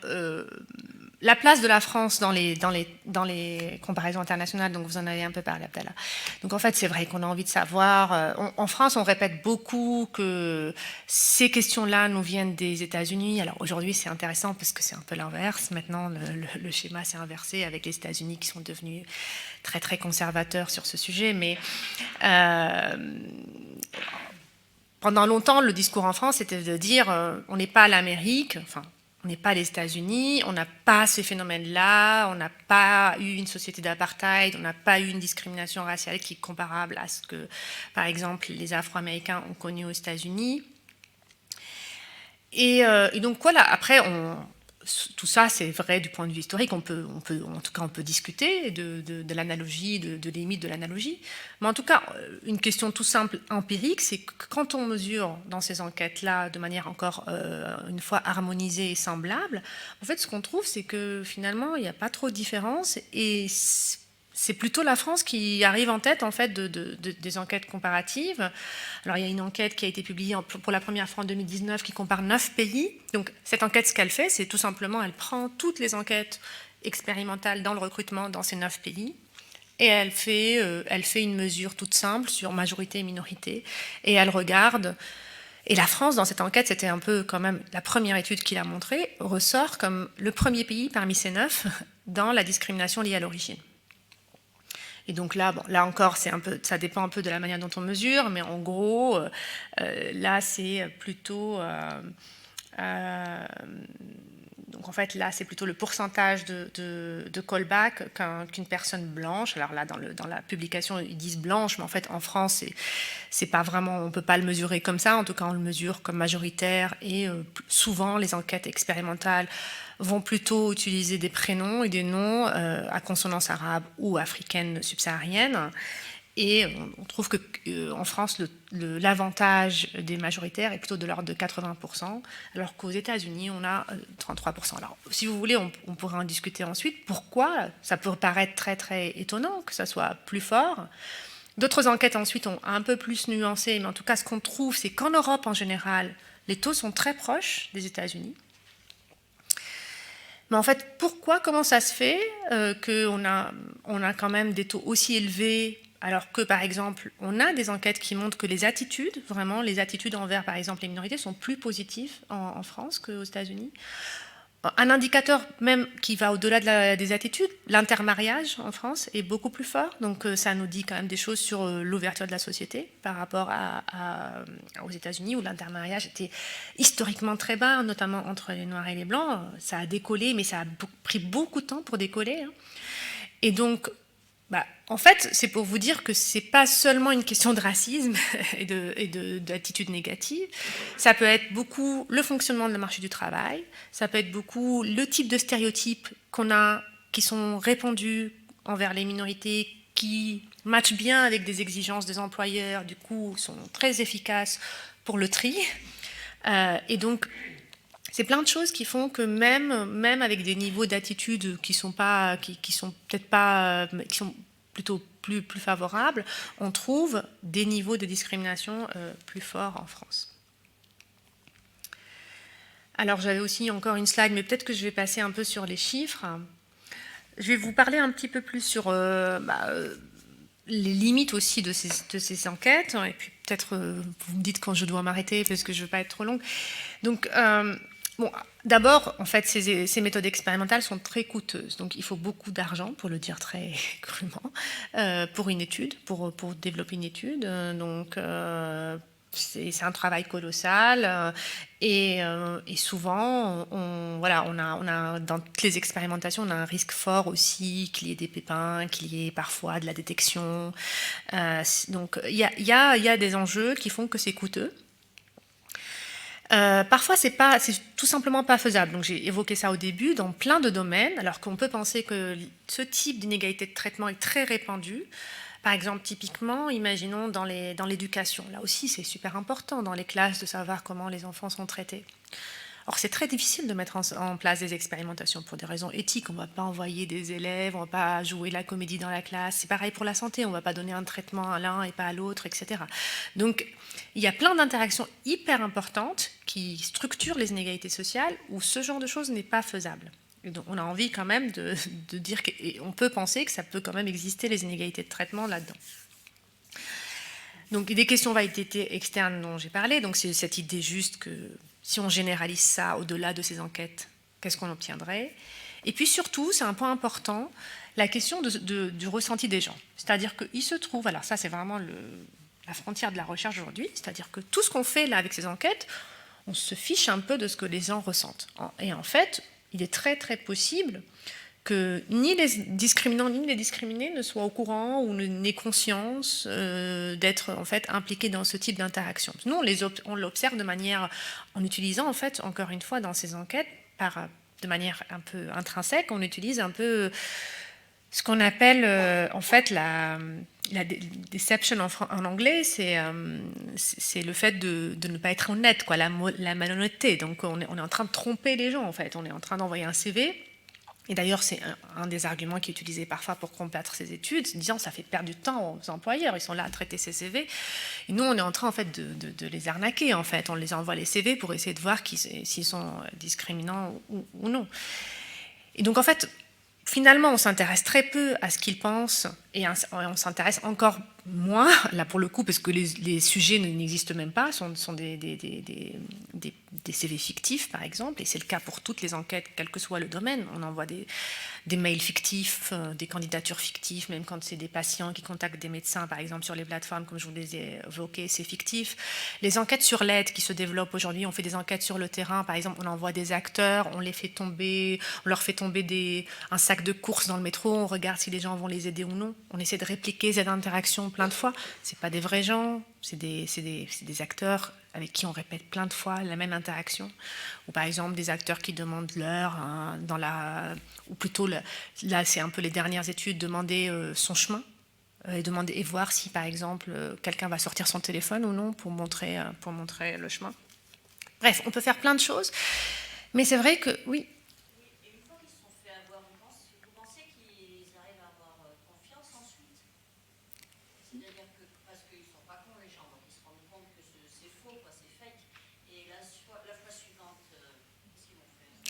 la place de la France dans les comparaisons internationales, donc vous en avez un peu parlé, Abdallah. Donc en fait, c'est vrai qu'on a envie de savoir. En France, on répète beaucoup que ces questions-là nous viennent des États-Unis. Alors aujourd'hui, c'est intéressant parce que c'est un peu l'inverse. Maintenant, le schéma s'est inversé avec les États-Unis qui sont devenus très très conservateurs sur ce sujet. Mais pendant longtemps, le discours en France était de dire on n'est pas l'Amérique, enfin, on n'est pas les États-Unis, on n'a pas ces phénomènes-là, on n'a pas eu une société d'apartheid, on n'a pas eu une discrimination raciale qui est comparable à ce que, par exemple, les Afro-Américains ont connu aux États-Unis. Et donc voilà, après, tout ça, c'est vrai du point de vue historique, en tout cas, on peut discuter de l'analogie, de limites de l'analogie. Mais en tout cas, une question tout simple, empirique, c'est que quand on mesure dans ces enquêtes-là, de manière encore une fois harmonisée et semblable, en fait, ce qu'on trouve, c'est que finalement, il n'y a pas trop de différence, et c'est plutôt la France qui arrive en tête en fait des enquêtes comparatives. Alors il y a une enquête qui a été publiée pour la première fois en 2019 qui compare 9 pays. Donc cette enquête, ce qu'elle fait, c'est tout simplement, elle prend toutes les enquêtes expérimentales dans le recrutement dans ces 9 pays et elle fait une mesure toute simple sur majorité et minorité, et elle regarde. Et la France, dans cette enquête, c'était un peu quand même la première étude qui l'a montré, ressort comme le premier pays parmi ces 9 dans la discrimination liée à l'origine. Et donc là, bon, là encore, ça dépend un peu de la manière dont on mesure, mais en gros, là, c'est plutôt... donc en fait, là, c'est plutôt le pourcentage de callback qu'une personne blanche. Alors là, dans la publication, ils disent blanche, mais en fait, en France, c'est pas vraiment, on ne peut pas le mesurer comme ça. En tout cas, on le mesure comme majoritaire, et souvent, les enquêtes expérimentales vont plutôt utiliser des prénoms et des noms à consonance arabe ou africaine subsaharienne. Et on trouve qu'en France, l'avantage des majoritaires est plutôt de l'ordre de 80%, alors qu'aux États-Unis, on a 33%. Alors, si vous voulez, on pourra en discuter ensuite. Pourquoi? Ça peut paraître très, très étonnant que ça soit plus fort. D'autres enquêtes, ensuite, ont un peu plus nuancé, mais en tout cas, ce qu'on trouve, c'est qu'en Europe, en général, les taux sont très proches des États-Unis. Mais en fait, comment ça se fait qu'on a quand même des taux aussi élevés, alors que, par exemple, on a des enquêtes qui montrent que les attitudes, vraiment, les attitudes envers, par exemple, les minorités sont plus positives en France qu'aux États-Unis. Un indicateur même qui va au-delà des attitudes, l'intermariage en France est beaucoup plus fort. Donc ça nous dit quand même des choses sur l'ouverture de la société par rapport aux États-Unis, où l'intermariage était historiquement très bas, notamment entre les Noirs et les Blancs. Ça a décollé, mais ça a pris beaucoup de temps pour décoller. Et donc, en fait, c'est pour vous dire que ce n'est pas seulement une question de racisme et d'attitude négative. Ça peut être beaucoup le fonctionnement de le marché du travail, ça peut être beaucoup le type de stéréotypes qu'on a, qui sont répandus envers les minorités, qui matchent bien avec des exigences des employeurs, du coup sont très efficaces pour le tri. Et donc, c'est plein de choses qui font que même avec des niveaux d'attitude qui sont plutôt plus favorables, on trouve des niveaux de discrimination plus forts en France. Alors j'avais aussi encore une slide, mais peut-être que je vais passer un peu sur les chiffres. Je vais vous parler un petit peu plus sur les limites aussi de ces enquêtes, et puis peut-être vous me dites quand je dois m'arrêter parce que je ne veux pas être trop longue. Donc, d'abord, en fait, ces méthodes expérimentales sont très coûteuses, donc il faut beaucoup d'argent, pour le dire très crûment, pour une étude, pour développer une étude. Donc, c'est un travail colossal, et souvent, on a dans toutes les expérimentations, on a un risque fort aussi qu'il y ait des pépins, qu'il y ait parfois de la détection. Donc, il y a des enjeux qui font que c'est coûteux. Parfois, c'est tout simplement pas faisable. Donc, j'ai évoqué ça au début, dans plein de domaines, alors qu'on peut penser que ce type d'inégalité de traitement est très répandu. Par exemple, typiquement, imaginons dans l'éducation. Là aussi, c'est super important dans les classes de savoir comment les enfants sont traités. Or, c'est très difficile de mettre en place des expérimentations pour des raisons éthiques. On ne va pas envoyer des élèves, on ne va pas jouer la comédie dans la classe. C'est pareil pour la santé, on ne va pas donner un traitement à l'un et pas à l'autre, etc. Donc, il y a plein d'interactions hyper importantes qui structurent les inégalités sociales où ce genre de choses n'est pas faisable. Et donc, on a envie quand même de dire qu'on peut penser que ça peut quand même exister les inégalités de traitement là-dedans. Donc, des questions validité externes dont j'ai parlé, donc c'est cette idée juste que si on généralise ça au-delà de ces enquêtes, qu'est-ce qu'on obtiendrait? Et puis surtout, c'est un point important, la question du ressenti des gens. C'est-à-dire qu'il se trouve, alors ça c'est vraiment la frontière de la recherche aujourd'hui, c'est-à-dire que tout ce qu'on fait là avec ces enquêtes, on se fiche un peu de ce que les gens ressentent. Et en fait, il est très très possible que ni les discriminants ni les discriminés ne soient au courant ou n'aient conscience d'être en fait impliqués dans ce type d'interaction. Nous, on l'observe de manière, en utilisant en fait, encore une fois, dans ces enquêtes, de manière un peu intrinsèque, on utilise un peu ce qu'on appelle en fait la deception en anglais, c'est le fait de ne pas être honnête, quoi, la malhonnêteté. Donc on est en train de tromper les gens en fait, on est en train d'envoyer un CV. Et d'ailleurs, c'est un des arguments qui est utilisé parfois pour combattre ces études, disant ça fait perdre du temps aux employeurs, ils sont là à traiter ces CV. Et nous, on est en train en fait, de les arnaquer. En fait. On les envoie les CV pour essayer de voir s'ils sont discriminants ou non. Et donc, en fait, finalement, on s'intéresse très peu à ce qu'ils pensent et on s'intéresse encore moins, là pour le coup, parce que les sujets n'existent même pas, sont des CV fictifs, par exemple, et c'est le cas pour toutes les enquêtes, quel que soit le domaine. On envoie des mails fictifs, des candidatures fictives, même quand c'est des patients qui contactent des médecins, par exemple, sur les plateformes, comme je vous les ai évoquées, c'est fictif. Les enquêtes sur l'aide qui se développent aujourd'hui, on fait des enquêtes sur le terrain, par exemple, on envoie des acteurs, on leur fait tomber un sac de courses dans le métro, on regarde si les gens vont les aider ou non. On essaie de répliquer cette interaction plein de fois. C'est pas des vrais gens, c'est des acteurs avec qui on répète plein de fois la même interaction. Ou par exemple des acteurs qui demandent l'heure, ou plutôt là c'est un peu les dernières études, demander son chemin et voir si par exemple quelqu'un va sortir son téléphone ou non pour montrer le chemin. Bref, on peut faire plein de choses, mais c'est vrai que oui.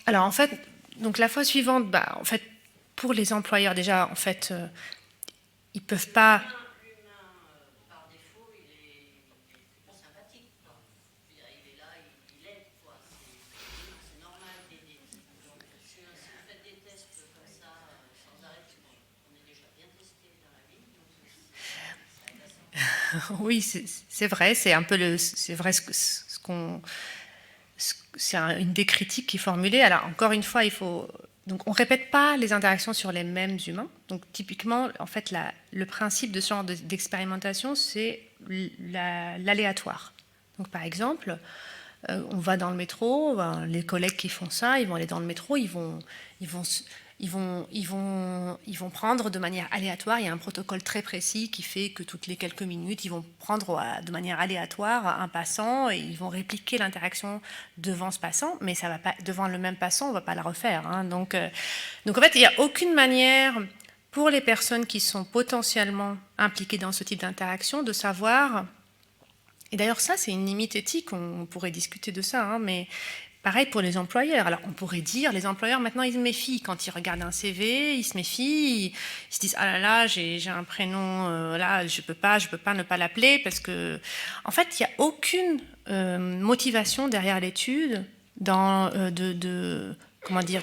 Alors en fait, donc la fois suivante, en fait, pour les employeurs déjà, en fait, ils peuvent pas. Par défaut, il est sympathique. Il est là, il aide, quoi. C'est normal d'aider. Donc si vous faites des tests comme ça, sans arrêt, on est déjà bien testé dans la vie. Donc Oui, c'est vrai, c'est un peu c'est vrai c'est une des critiques qui est formulée. Alors encore une fois, donc on répète pas les interactions sur les mêmes humains. Donc typiquement, en fait, le principe de ce genre d'expérimentation, c'est l'aléatoire. Donc par exemple, on va dans le métro, les collègues qui font ça, ils vont aller dans le métro, ils vont prendre de manière aléatoire. Il y a un protocole très précis qui fait que toutes les quelques minutes, ils vont prendre de manière aléatoire un passant et ils vont répliquer l'interaction devant ce passant, mais ça va pas, devant le même passant, on ne va pas la refaire. Hein. Donc en fait, il n'y a aucune manière pour les personnes qui sont potentiellement impliquées dans ce type d'interaction de savoir. Et d'ailleurs, ça, c'est une limite éthique, on pourrait discuter de ça, hein, mais pareil pour les employeurs. Alors, on pourrait dire, les employeurs, maintenant, ils se méfient. Quand ils regardent un CV, ils se méfient, ils se disent, ah là là, j'ai un prénom, là, je peux pas ne pas l'appeler, parce que, en fait, il n'y a aucune motivation derrière l'étude de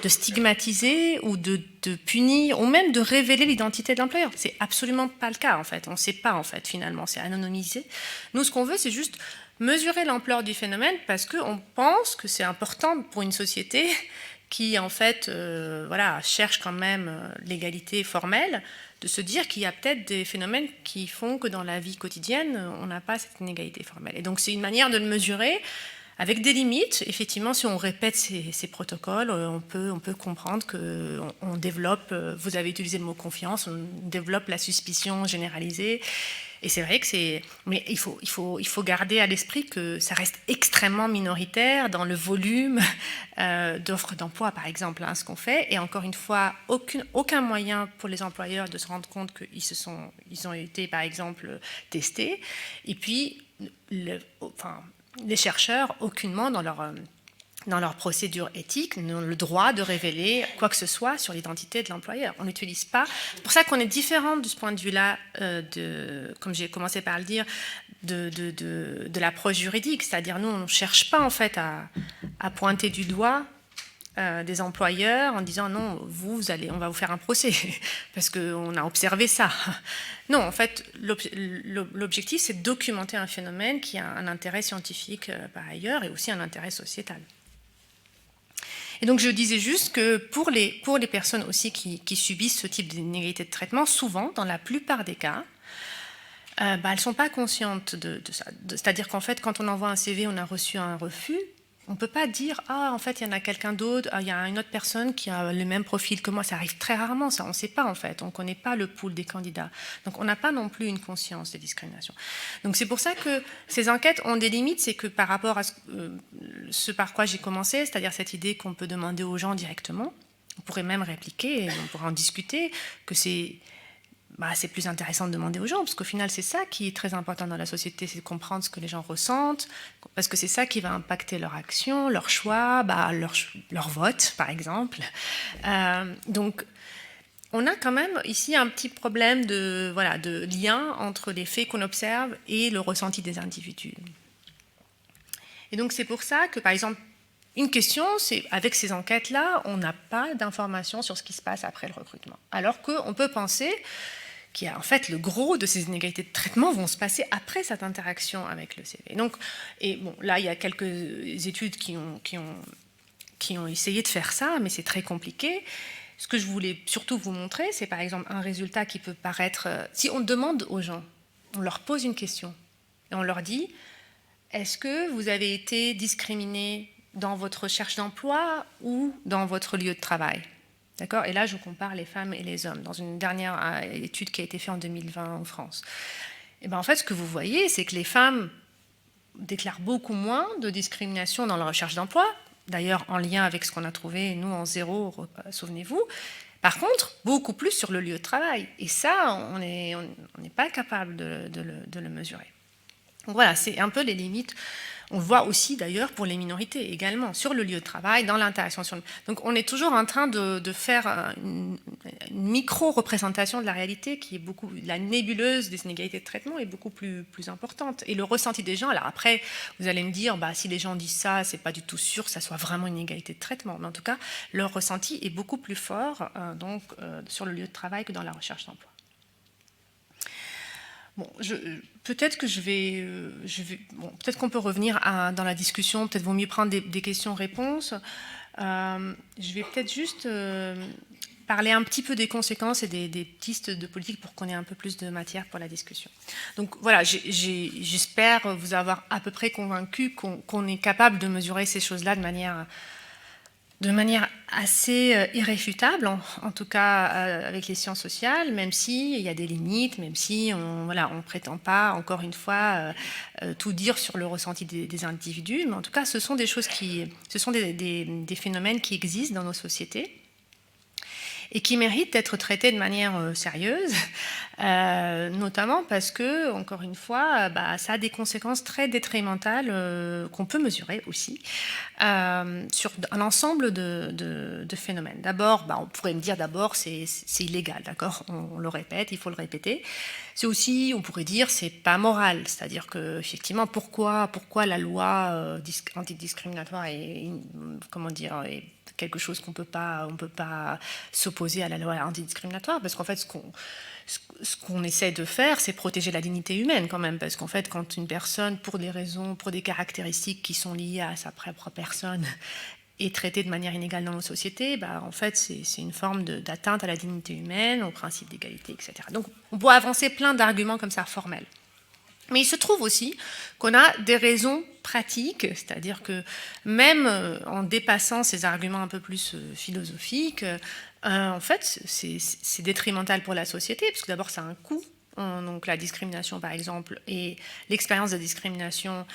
stigmatiser ou de punir, ou même de révéler l'identité de l'employeur. C'est absolument pas le cas, en fait. On ne sait pas, en fait, finalement. C'est anonymisé. Nous, ce qu'on veut, c'est juste mesurer l'ampleur du phénomène parce qu'on pense que c'est important pour une société qui, en fait, cherche quand même l'égalité formelle, de se dire qu'il y a peut-être des phénomènes qui font que dans la vie quotidienne, on n'a pas cette inégalité formelle. Et donc, c'est une manière de le mesurer avec des limites. Effectivement, si on répète ces protocoles, on peut comprendre qu'on développe, vous avez utilisé le mot confiance, on développe la suspicion généralisée. Et c'est vrai que c'est... Mais il faut garder à l'esprit que ça reste extrêmement minoritaire dans le volume d'offres d'emploi, par exemple, hein, ce qu'on fait. Et encore une fois, aucun moyen pour les employeurs de se rendre compte qu'ils ont été, par exemple, testés. Et puis, les chercheurs, aucunement dans leur procédure éthique, n'ont le droit de révéler quoi que ce soit sur l'identité de l'employeur. On n'utilise pas. C'est pour ça qu'on est différent de ce point de vue-là, comme j'ai commencé par le dire, de l'approche juridique. C'est-à-dire, nous, on ne cherche pas en fait à pointer du doigt des employeurs en disant non, on va vous faire un procès parce qu'on a observé ça. Non, en fait, l'objectif, c'est de documenter un phénomène qui a un intérêt scientifique par ailleurs et aussi un intérêt sociétal. Et donc je disais juste que pour les personnes aussi qui subissent ce type d'inégalité de traitement, souvent, dans la plupart des cas, elles ne sont pas conscientes de ça. C'est-à-dire qu'en fait, quand on envoie un CV, on a reçu un refus, on ne peut pas dire « Ah, en fait, il y en a quelqu'un d'autre, il y a une autre personne qui a le même profil que moi ». Ça arrive très rarement, ça. On ne sait pas, en fait. On ne connaît pas le pool des candidats. Donc, on n'a pas non plus une conscience des discriminations. Donc, c'est pour ça que ces enquêtes ont des limites. C'est que par rapport à ce par quoi j'ai commencé, c'est-à-dire cette idée qu'on peut demander aux gens directement, on pourrait même répliquer, et on pourrait en discuter, que c'est plus intéressant de demander aux gens, parce qu'au final, c'est ça qui est très important dans la société, c'est de comprendre ce que les gens ressentent, parce que c'est ça qui va impacter leur action, leur choix, leur vote, par exemple. Donc, on a quand même ici un petit problème de lien entre les faits qu'on observe et le ressenti des individus. Et donc, c'est pour ça que, par exemple, une question, c'est avec ces enquêtes-là, on n'a pas d'informations sur ce qui se passe après le recrutement. Alors qu'on peut penser qu'il y a en fait le gros de ces inégalités de traitement vont se passer après cette interaction avec le CV. Donc, là, il y a quelques études qui ont essayé de faire ça, mais c'est très compliqué. Ce que je voulais surtout vous montrer, c'est par exemple un résultat qui peut paraître... si on demande aux gens, on leur pose une question, et on leur dit « Est-ce que vous avez été discriminé dans votre recherche d'emploi ou dans votre lieu de travail ?» D'accord ? Et là, je compare les femmes et les hommes dans une dernière étude qui a été faite en 2020 en France. Et en fait, ce que vous voyez, c'est que les femmes déclarent beaucoup moins de discrimination dans leur recherche d'emploi, d'ailleurs en lien avec ce qu'on a trouvé, nous, en 0, souvenez-vous. Par contre, beaucoup plus sur le lieu de travail. Et ça, on n'est pas capable de le mesurer. Donc voilà, c'est un peu les limites. On le voit aussi d'ailleurs pour les minorités également, sur le lieu de travail, dans l'interaction. Donc on est toujours en train de faire une micro-représentation de la réalité qui est beaucoup, la nébuleuse des inégalités de traitement est beaucoup plus importante. Et le ressenti des gens, alors après, vous allez me dire, si les gens disent ça, c'est pas du tout sûr que ça soit vraiment une inégalité de traitement. Mais en tout cas, leur ressenti est beaucoup plus fort sur le lieu de travail que dans la recherche d'emploi. Bon, peut-être que peut-être qu'on peut revenir dans la discussion, peut-être vaut mieux prendre des questions-réponses. Je vais peut-être juste parler un petit peu des conséquences et des pistes de politique pour qu'on ait un peu plus de matière pour la discussion. Donc voilà, j'espère vous avoir à peu près convaincu qu'on est capable de mesurer ces choses-là de manière assez irréfutable, en tout cas avec les sciences sociales, même s'il y a des limites, même si on ne prétend pas, encore une fois, tout dire sur le ressenti des individus, mais en tout cas, ce sont des choses ce sont des phénomènes qui existent dans nos sociétés et qui méritent d'être traités de manière sérieuse, notamment parce que, encore une fois, ça a des conséquences très détrimentales qu'on peut mesurer aussi sur un ensemble de phénomènes. D'abord, on pourrait me dire d'abord c'est illégal, d'accord ? On le répète, il faut le répéter. C'est aussi, on pourrait dire, c'est pas moral, c'est-à-dire que effectivement, pourquoi la loi antidiscriminatoire est quelque chose on peut pas s'opposer à la loi antidiscriminatoire, parce qu'en fait, ce qu'on essaie de faire, c'est protéger la dignité humaine quand même, parce qu'en fait, quand une personne, pour des caractéristiques qui sont liées à sa propre personne, est traitée de manière inégale dans nos sociétés, en fait, c'est une forme d'atteinte à la dignité humaine, au principe d'égalité, etc. Donc, on peut avancer plein d'arguments comme ça formels. Mais il se trouve aussi qu'on a des raisons pratiques, c'est-à-dire que même en dépassant ces arguments un peu plus philosophiques, en fait, c'est détrimental pour la société, parce que d'abord, ça a un coût. Donc la discrimination, par exemple, et l'expérience de discrimination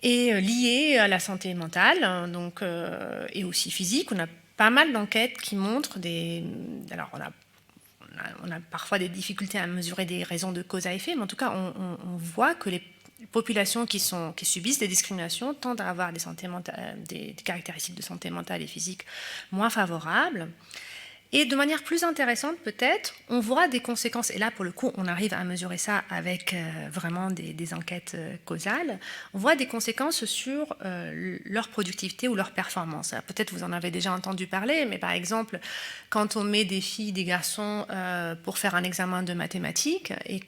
est liée à la santé mentale, donc, et aussi physique. On a pas mal d'enquêtes qui montrent alors on a parfois des difficultés à mesurer des raisons de cause à effet, mais en tout cas, on voit que les populations qui subissent des discriminations tendent à avoir des caractéristiques de santé mentale et physique moins favorables. Et de manière plus intéressante, peut-être, on voit des conséquences, et là, pour le coup, on arrive à mesurer ça avec vraiment des enquêtes causales, on voit des conséquences sur leur productivité ou leur performance. Peut-être vous en avez déjà entendu parler, mais par exemple, quand on met des filles, des garçons pour faire un examen de mathématiques et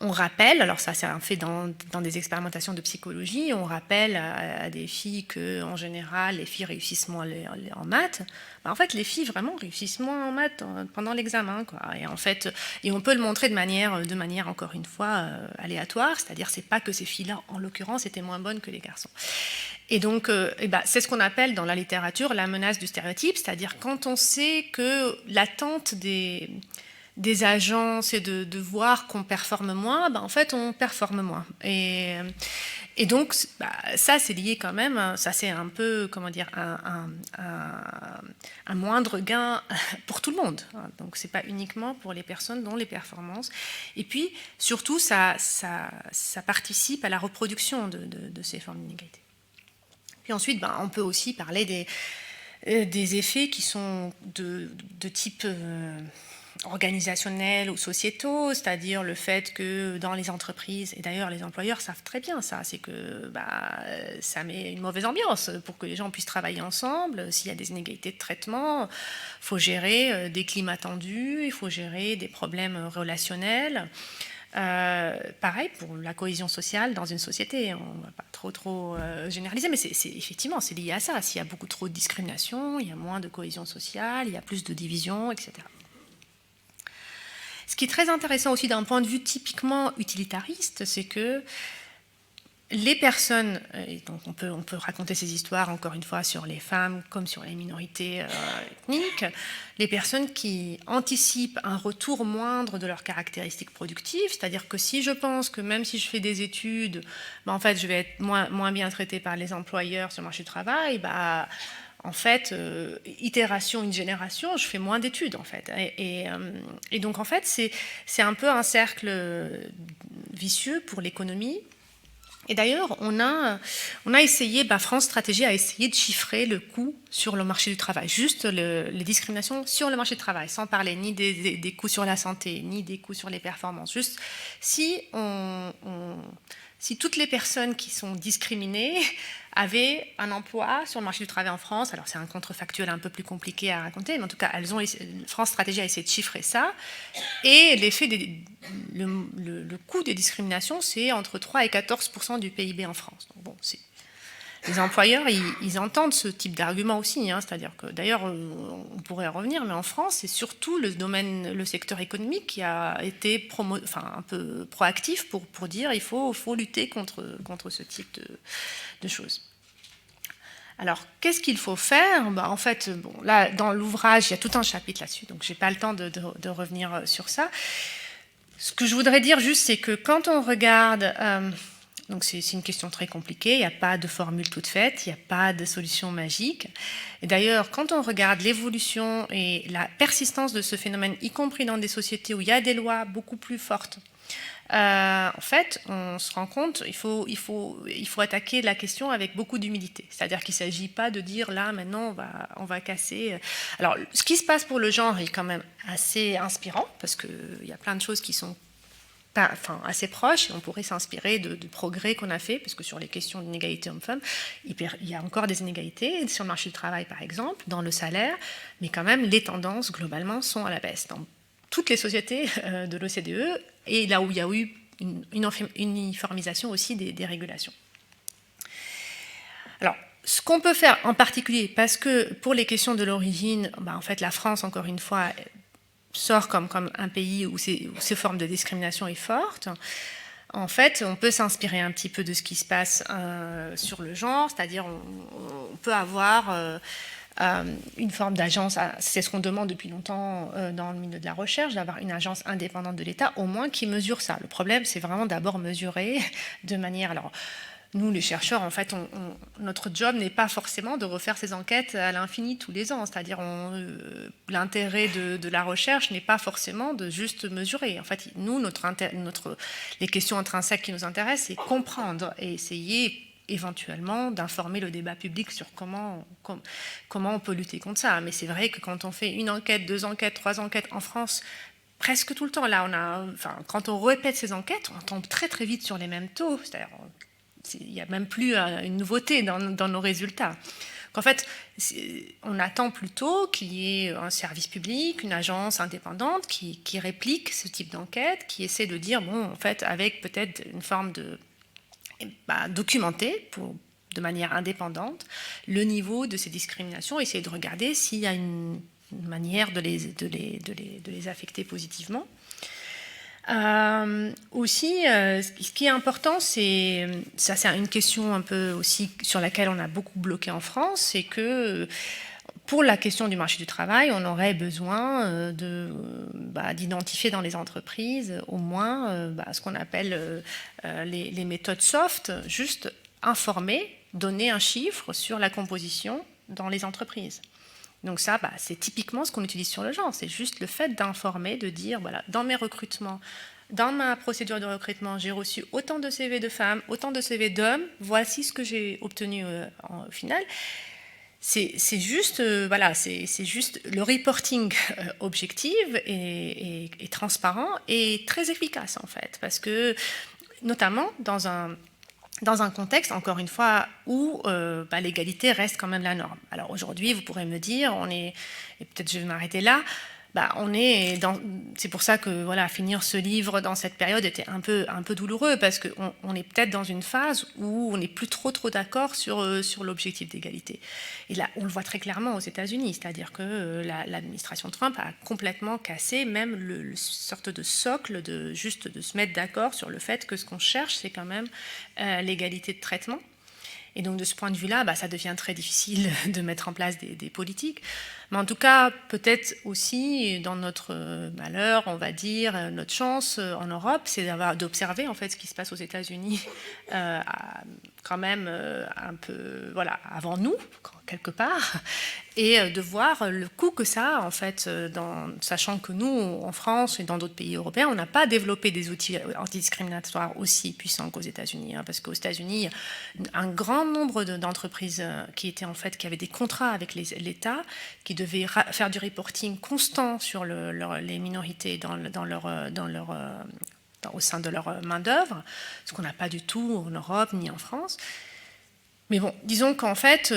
on rappelle, alors ça c'est un fait dans des expérimentations de psychologie, on rappelle à des filles qu'en général les filles réussissent moins en maths. En fait, les filles vraiment réussissent moins en maths pendant l'examen, quoi. Et en fait, et on peut le montrer de manière encore une fois aléatoire, c'est-à-dire c'est pas que ces filles-là en l'occurrence étaient moins bonnes que les garçons. Et donc, c'est ce qu'on appelle dans la littérature la menace du stéréotype, c'est-à-dire quand on sait que l'attente des agents, c'est de voir qu'on performe moins, en fait, on performe moins. Et donc, ça, c'est lié quand même, ça c'est un peu, comment dire, un moindre gain pour tout le monde. Donc, c'est pas uniquement pour les personnes dont les performances. Et puis, surtout, ça participe à la reproduction de ces formes d'inégalité. Puis ensuite, on peut aussi parler des effets qui sont de type organisationnels ou sociétaux, c'est-à-dire le fait que dans les entreprises, et d'ailleurs les employeurs savent très bien ça, c'est que ça met une mauvaise ambiance pour que les gens puissent travailler ensemble. S'il y a des inégalités de traitement, il faut gérer des climats tendus, il faut gérer des problèmes relationnels. Pareil pour la cohésion sociale dans une société, on ne va pas trop généraliser, mais effectivement c'est lié à ça. S'il y a beaucoup trop de discrimination, il y a moins de cohésion sociale, il y a plus de division, etc. Ce qui est très intéressant aussi d'un point de vue typiquement utilitariste, c'est que les personnes, et donc on peut raconter ces histoires encore une fois sur les femmes comme sur les minorités ethniques, les personnes qui anticipent un retour moindre de leurs caractéristiques productives, c'est-à-dire que si je pense que même si je fais des études, en fait je vais être moins bien traitée par les employeurs sur le marché du travail, en fait, itération, une génération, je fais moins d'études, en fait. Et donc, en fait, c'est un peu un cercle vicieux pour l'économie. Et d'ailleurs, on a essayé, France Stratégie a essayé de chiffrer le coût sur le marché du travail, juste les discriminations sur le marché du travail, sans parler ni des coûts sur la santé, ni des coûts sur les performances. Juste si toutes les personnes qui sont discriminées avaient un emploi sur le marché du travail en France, alors c'est un contrefactuel un peu plus compliqué à raconter, mais en tout cas, France Stratégie a essayé de chiffrer ça, et le coût des discriminations, c'est entre 3 et 14% du PIB en France. Donc bon, les employeurs, ils entendent ce type d'argument aussi, c'est-à-dire que d'ailleurs, on pourrait en revenir, mais en France, c'est surtout le secteur économique qui a été un peu proactif pour dire il faut lutter contre ce type de choses. Alors, qu'est-ce qu'il faut faire ? En fait, là, dans l'ouvrage, il y a tout un chapitre là-dessus, donc je n'ai pas le temps de revenir sur ça. Ce que je voudrais dire juste, c'est que quand on regarde... Donc c'est une question très compliquée, il n'y a pas de formule toute faite, il n'y a pas de solution magique. Et d'ailleurs, quand on regarde l'évolution et la persistance de ce phénomène, y compris dans des sociétés où il y a des lois beaucoup plus fortes, en fait, on se rend compte il faut attaquer la question avec beaucoup d'humilité. C'est-à-dire qu'il ne s'agit pas de dire là, maintenant, on va casser. Alors, ce qui se passe pour le genre est quand même assez inspirant, parce qu'il y a plein de choses qui sont assez proches, et on pourrait s'inspirer de progrès qu'on a fait, parce que sur les questions d'inégalité homme-femme, il y a encore des inégalités sur le marché du travail, par exemple, dans le salaire, mais quand même, les tendances, globalement, sont à la baisse. Dans toutes les sociétés de l'OCDE, et là où il y a eu une uniformisation aussi des régulations. Alors, ce qu'on peut faire en particulier, parce que pour les questions de l'origine, en fait, la France, encore une fois, sort comme un pays où ces formes de discrimination est forte, en fait, on peut s'inspirer un petit peu de ce qui se passe sur le genre, c'est-à-dire on peut avoir une forme d'agence, c'est ce qu'on demande depuis longtemps dans le milieu de la recherche, d'avoir une agence indépendante de l'État, au moins qui mesure ça. Le problème, c'est vraiment d'abord mesurer de manière... Alors, nous, les chercheurs, en fait, notre job n'est pas forcément de refaire ces enquêtes à l'infini tous les ans. C'est-à-dire, l'intérêt de la recherche n'est pas forcément de juste mesurer. En fait, nous, les questions intrinsèques qui nous intéressent, c'est comprendre et essayer éventuellement d'informer le débat public sur comment on peut lutter contre ça. Mais c'est vrai que quand on fait une enquête, 2 enquêtes, 3 enquêtes en France, presque tout le temps, là, quand on répète ces enquêtes, on tombe très très vite sur les mêmes taux. C'est-à-dire, il n'y a même plus une nouveauté dans nos résultats. En fait, on attend plutôt qu'il y ait un service public, une agence indépendante qui réplique ce type d'enquête, qui essaie de dire, bon, en fait, avec peut-être une forme de documenter de manière indépendante le niveau de ces discriminations, essayer de regarder s'il y a une manière de les affecter positivement. Aussi, ce qui est important, c'est une question un peu aussi sur laquelle on a beaucoup bloqué en France, c'est que pour la question du marché du travail, on aurait besoin d'identifier dans les entreprises au moins ce qu'on appelle les méthodes soft, juste informer, donner un chiffre sur la composition dans les entreprises. Donc ça, c'est typiquement ce qu'on utilise sur le genre. C'est juste le fait d'informer, de dire, voilà, dans mes recrutements, dans ma procédure de recrutement, j'ai reçu autant de CV de femmes, autant de CV d'hommes, voici ce que j'ai obtenu au final. C'est juste, c'est juste le reporting objectif et transparent et très efficace en fait, parce que notamment dans un contexte, encore une fois, où l'égalité reste quand même la norme. Alors aujourd'hui, vous pourrez me dire, et peut-être je vais m'arrêter là, c'est pour ça que finir ce livre dans cette période était un peu douloureux, parce qu'on est peut-être dans une phase où on n'est plus trop d'accord sur l'objectif d'égalité. Et là, on le voit très clairement aux États-Unis, c'est-à-dire que l'administration Trump a complètement cassé même le sorte de socle de se mettre d'accord sur le fait que ce qu'on cherche, c'est quand même l'égalité de traitement. Et donc de ce point de vue-là, ça devient très difficile de mettre en place des politiques. Mais en tout cas, peut-être aussi, dans notre malheur, on va dire, notre chance en Europe, c'est d'observer en fait ce qui se passe aux États-Unis quand même un peu, avant nous, quelque part, et de voir le coût que ça a, en fait, sachant que nous, en France et dans d'autres pays européens, on n'a pas développé des outils antidiscriminatoires aussi puissants qu'aux États-Unis, parce qu'aux États-Unis, il y a un grand nombre d'entreprises qui avaient des contrats avec l'État, qui devaient faire du reporting constant sur les minorités au sein de leur main-d'œuvre, ce qu'on n'a pas du tout en Europe ni en France. Mais bon, disons qu'en fait,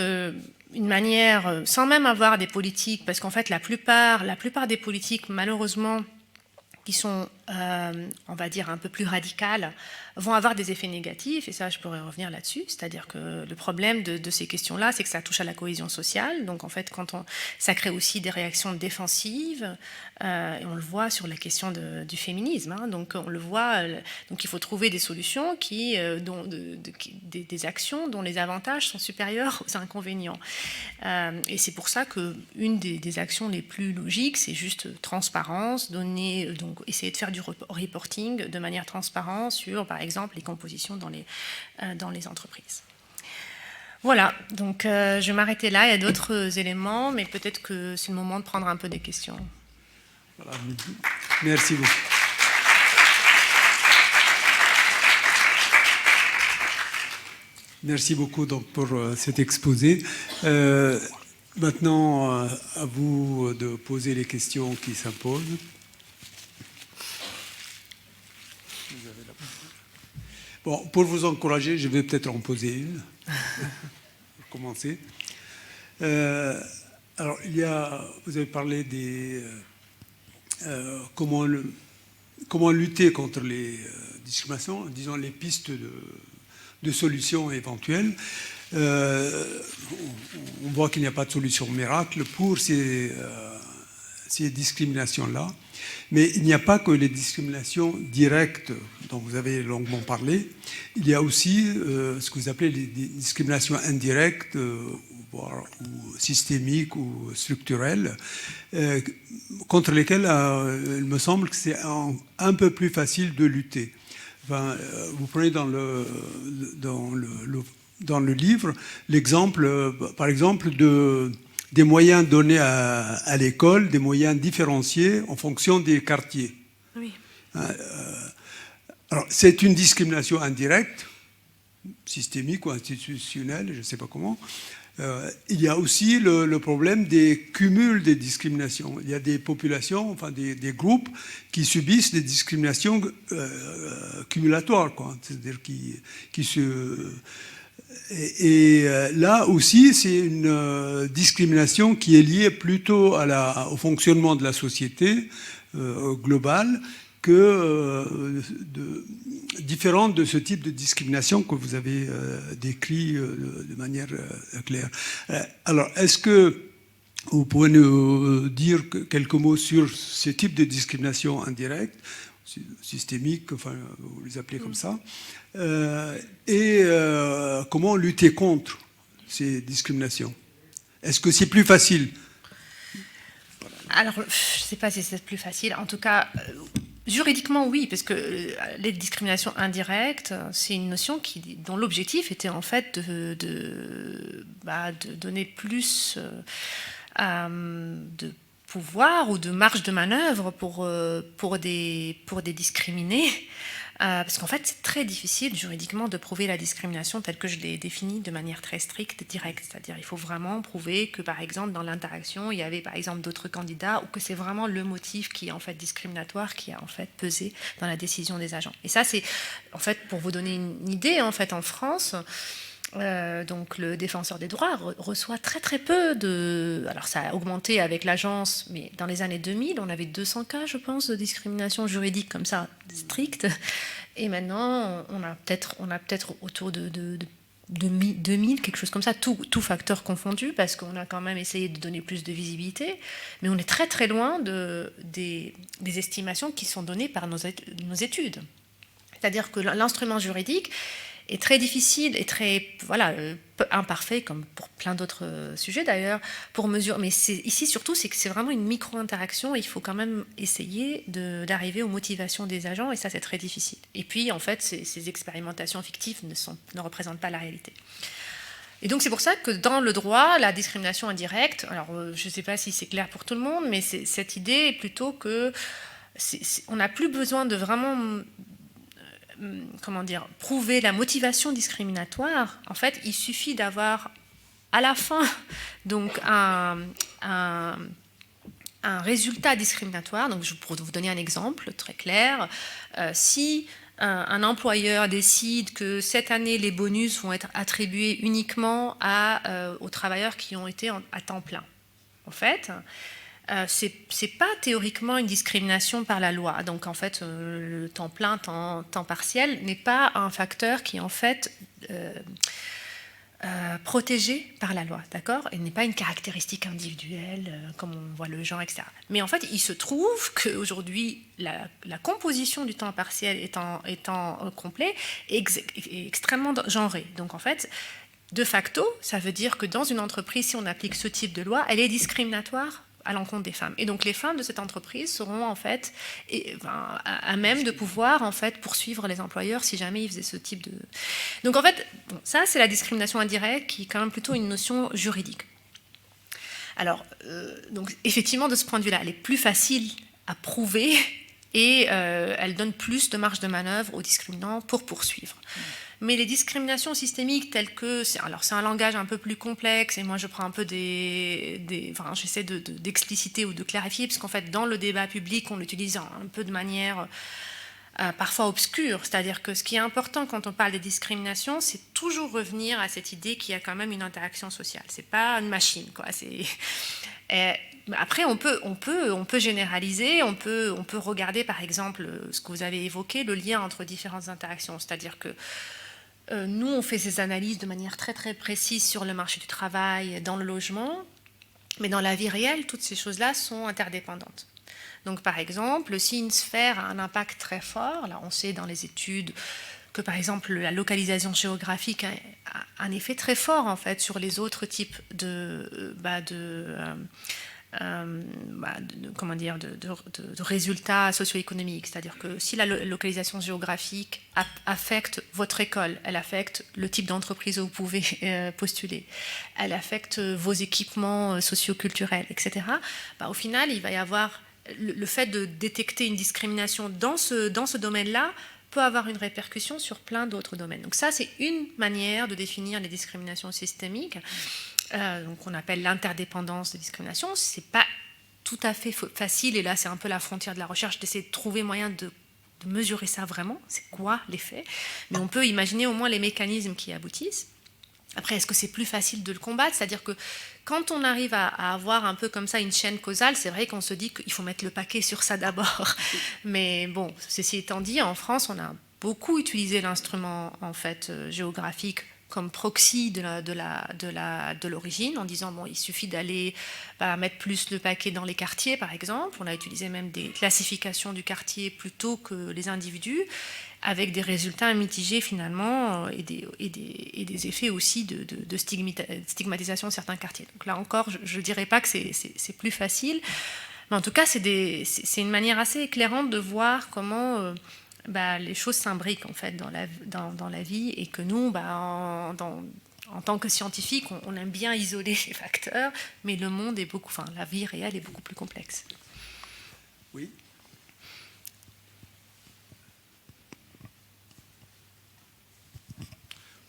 une manière, sans même avoir des politiques, parce qu'en fait, la plupart des politiques, malheureusement, qui sont, on va dire, un peu plus radicales, vont avoir des effets négatifs, et ça, je pourrais revenir là-dessus. C'est-à-dire que le problème de ces questions-là, c'est que ça touche à la cohésion sociale. Donc, en fait, ça crée aussi des réactions défensives, et on le voit sur la question du féminisme. Donc, on le voit. Donc, il faut trouver des solutions des actions dont les avantages sont supérieurs aux inconvénients. Et c'est pour ça qu'une des actions les plus logiques, c'est juste transparence, essayer de faire du reporting de manière transparente sur, par exemple, les compositions dans les entreprises. Voilà, donc je vais m'arrêter là. Il y a d'autres éléments, mais peut-être que c'est le moment de prendre un peu des questions. Voilà. Merci beaucoup. Merci beaucoup donc, pour cet exposé. Maintenant, à vous de poser les questions qui s'imposent. Bon, pour vous encourager, je vais peut-être en poser une, pour commencer. Alors, vous avez parlé comment lutter contre les discriminations, disons les pistes de solutions éventuelles. On voit qu'il n'y a pas de solution miracle pour ces ces discriminations-là. Mais il n'y a pas que les discriminations directes dont vous avez longuement parlé. Il y a aussi ce que vous appelez les discriminations indirectes, voire ou systémiques ou structurelles, contre lesquelles il me semble que c'est un peu plus facile de lutter. Enfin, vous prenez dans le livre l'exemple, par exemple, des moyens donnés à l'école, des moyens différenciés en fonction des quartiers. Oui. Alors, c'est une discrimination indirecte, systémique ou institutionnelle, je ne sais pas comment. Il y a aussi le problème des cumuls des discriminations. Il y a des populations, enfin des groupes qui subissent des discriminations cumulatoires, quoi. C'est-à-dire qui se... Et là aussi, c'est une discrimination qui est liée plutôt au fonctionnement de la société globale que différente de ce type de discrimination que vous avez décrit de manière claire. Alors, est-ce que vous pouvez nous dire quelques mots sur ce type de discrimination indirecte, systémique, enfin, vous les appelez comme ça, et comment lutter contre ces discriminations? Est-ce que c'est plus facile? Alors, je ne sais pas si c'est plus facile. En tout cas, juridiquement, oui, parce que les discriminations indirectes, c'est une notion dont l'objectif était en fait de donner plus de pouvoir ou de marge de manœuvre pour des discriminés. Parce qu'en fait, c'est très difficile juridiquement de prouver la discrimination telle que je l'ai définie de manière très stricte, directe. C'est-à-dire il faut vraiment prouver que, par exemple, dans l'interaction, il y avait, par exemple, d'autres candidats ou que c'est vraiment le motif qui est en fait discriminatoire qui a en fait pesé dans la décision des agents. Et ça, c'est, en fait, pour vous donner une idée, en fait, en France... donc le défenseur des droits reçoit très très peu de... Alors ça a augmenté avec l'agence, mais dans les années 2000, on avait 200 cas, je pense, de discrimination juridique comme ça, stricte. Et maintenant, on a peut-être autour de 2000, quelque chose comme ça, tout facteur confondu, parce qu'on a quand même essayé de donner plus de visibilité, mais on est très très loin des estimations qui sont données par nos études. C'est-à-dire que l'instrument juridique est très difficile et très imparfait, comme pour plein d'autres sujets d'ailleurs, pour mesurer. Mais ici surtout, c'est que c'est vraiment une micro-interaction et il faut quand même essayer d'arriver aux motivations des agents et ça, c'est très difficile. Et puis, en fait, ces expérimentations fictives ne représentent pas la réalité. Et donc, c'est pour ça que dans le droit, la discrimination indirecte, alors je ne sais pas si c'est clair pour tout le monde, mais cette idée est plutôt que on n'a plus besoin de vraiment... prouver la motivation discriminatoire. En fait, il suffit d'avoir à la fin donc un résultat discriminatoire. Donc, pour vous donner un exemple très clair, si un employeur décide que cette année, les bonus vont être attribués uniquement aux travailleurs qui ont été à temps plein, en fait... c'est pas théoriquement une discrimination par la loi. Donc en fait, le temps plein, temps partiel n'est pas un facteur qui est en fait protégé par la loi, d'accord? Il n'est pas une caractéristique individuelle, comme on voit le genre, etc. Mais en fait, il se trouve qu'aujourd'hui, la composition du temps partiel étant complet est extrêmement genrée. Donc en fait, de facto, ça veut dire que dans une entreprise, si on applique ce type de loi, elle est discriminatoire à l'encontre des femmes. Et donc les femmes de cette entreprise seront en fait à même de pouvoir en fait poursuivre les employeurs si jamais ils faisaient ce type de... Donc en fait, ça c'est la discrimination indirecte qui est quand même plutôt une notion juridique. Alors, donc effectivement de ce point de vue-là, elle est plus facile à prouver et elle donne plus de marge de manœuvre aux discriminants pour poursuivre. Mais les discriminations systémiques telles que... Alors c'est un langage un peu plus complexe et moi je prends un peu j'essaie d'expliciter ou de clarifier parce qu'en fait dans le débat public on l'utilise un peu de manière parfois obscure. C'est-à-dire que ce qui est important quand on parle des discriminations, c'est toujours revenir à cette idée qu'il y a quand même une interaction sociale. C'est pas une machine, quoi. Après, on peut généraliser, on peut regarder par exemple ce que vous avez évoqué, le lien entre différentes interactions. C'est-à-dire que nous, on fait ces analyses de manière très très précise sur le marché du travail, dans le logement. Mais dans la vie réelle, toutes ces choses-là sont interdépendantes. Donc par exemple, si une sphère a un impact très fort, là on sait dans les études que par exemple la localisation géographique a un effet très fort en fait sur les autres types de résultats socio-économiques. C'est-à-dire que si la localisation géographique affecte votre école, elle affecte le type d'entreprise où vous pouvez postuler, elle affecte vos équipements socio-culturels, etc., au final, il va y avoir le fait de détecter une discrimination dans ce domaine-là peut avoir une répercussion sur plein d'autres domaines. Donc ça, c'est une manière de définir les discriminations systémiques. Donc on appelle l'interdépendance de discrimination. C'est pas tout à fait facile, et là c'est un peu la frontière de la recherche, d'essayer de trouver moyen de mesurer ça vraiment, c'est quoi l'effet, mais on peut imaginer au moins les mécanismes qui aboutissent. Après, est-ce que c'est plus facile de le combattre? C'est-à-dire que quand on arrive à avoir un peu comme ça une chaîne causale, c'est vrai qu'on se dit qu'il faut mettre le paquet sur ça d'abord. Mais bon, ceci étant dit, en France, on a beaucoup utilisé l'instrument en fait géographique comme proxy de l'origine, en disant bon, il suffit d'aller mettre plus le paquet dans les quartiers, par exemple. On a utilisé même des classifications du quartier plutôt que les individus, avec des résultats mitigés finalement et des effets aussi de stigmatisation de certains quartiers. Donc là encore, je ne dirais pas que c'est plus facile, mais en tout cas, c'est une manière assez éclairante de voir comment les choses s'imbriquent en fait dans la vie, et que nous, en tant que scientifiques, on aime bien isoler les facteurs, mais le monde est la vie réelle est beaucoup plus complexe. Oui.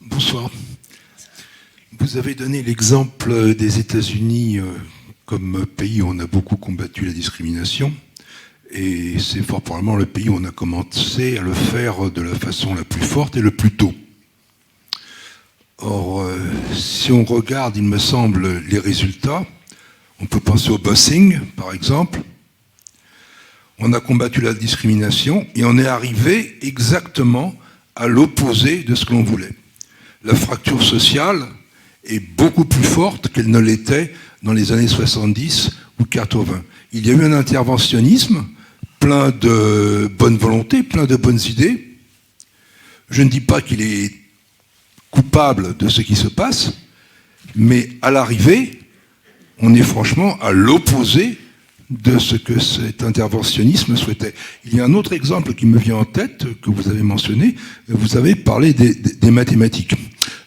Bonsoir. Vous avez donné l'exemple des États-Unis comme pays où on a beaucoup combattu la discrimination, et c'est fort probablement le pays où on a commencé à le faire de la façon la plus forte et le plus tôt. Or, si on regarde, il me semble, les résultats, on peut penser au busing, par exemple. On a combattu la discrimination et on est arrivé exactement à l'opposé de ce que l'on voulait. La fracture sociale est beaucoup plus forte qu'elle ne l'était dans les années 70 ou 80. Il y a eu un interventionnisme plein de bonne volonté, plein de bonnes idées. Je ne dis pas qu'il est coupable de ce qui se passe, mais à l'arrivée, on est franchement à l'opposé de ce que cet interventionnisme souhaitait. Il y a un autre exemple qui me vient en tête, que vous avez mentionné. Vous avez parlé des mathématiques.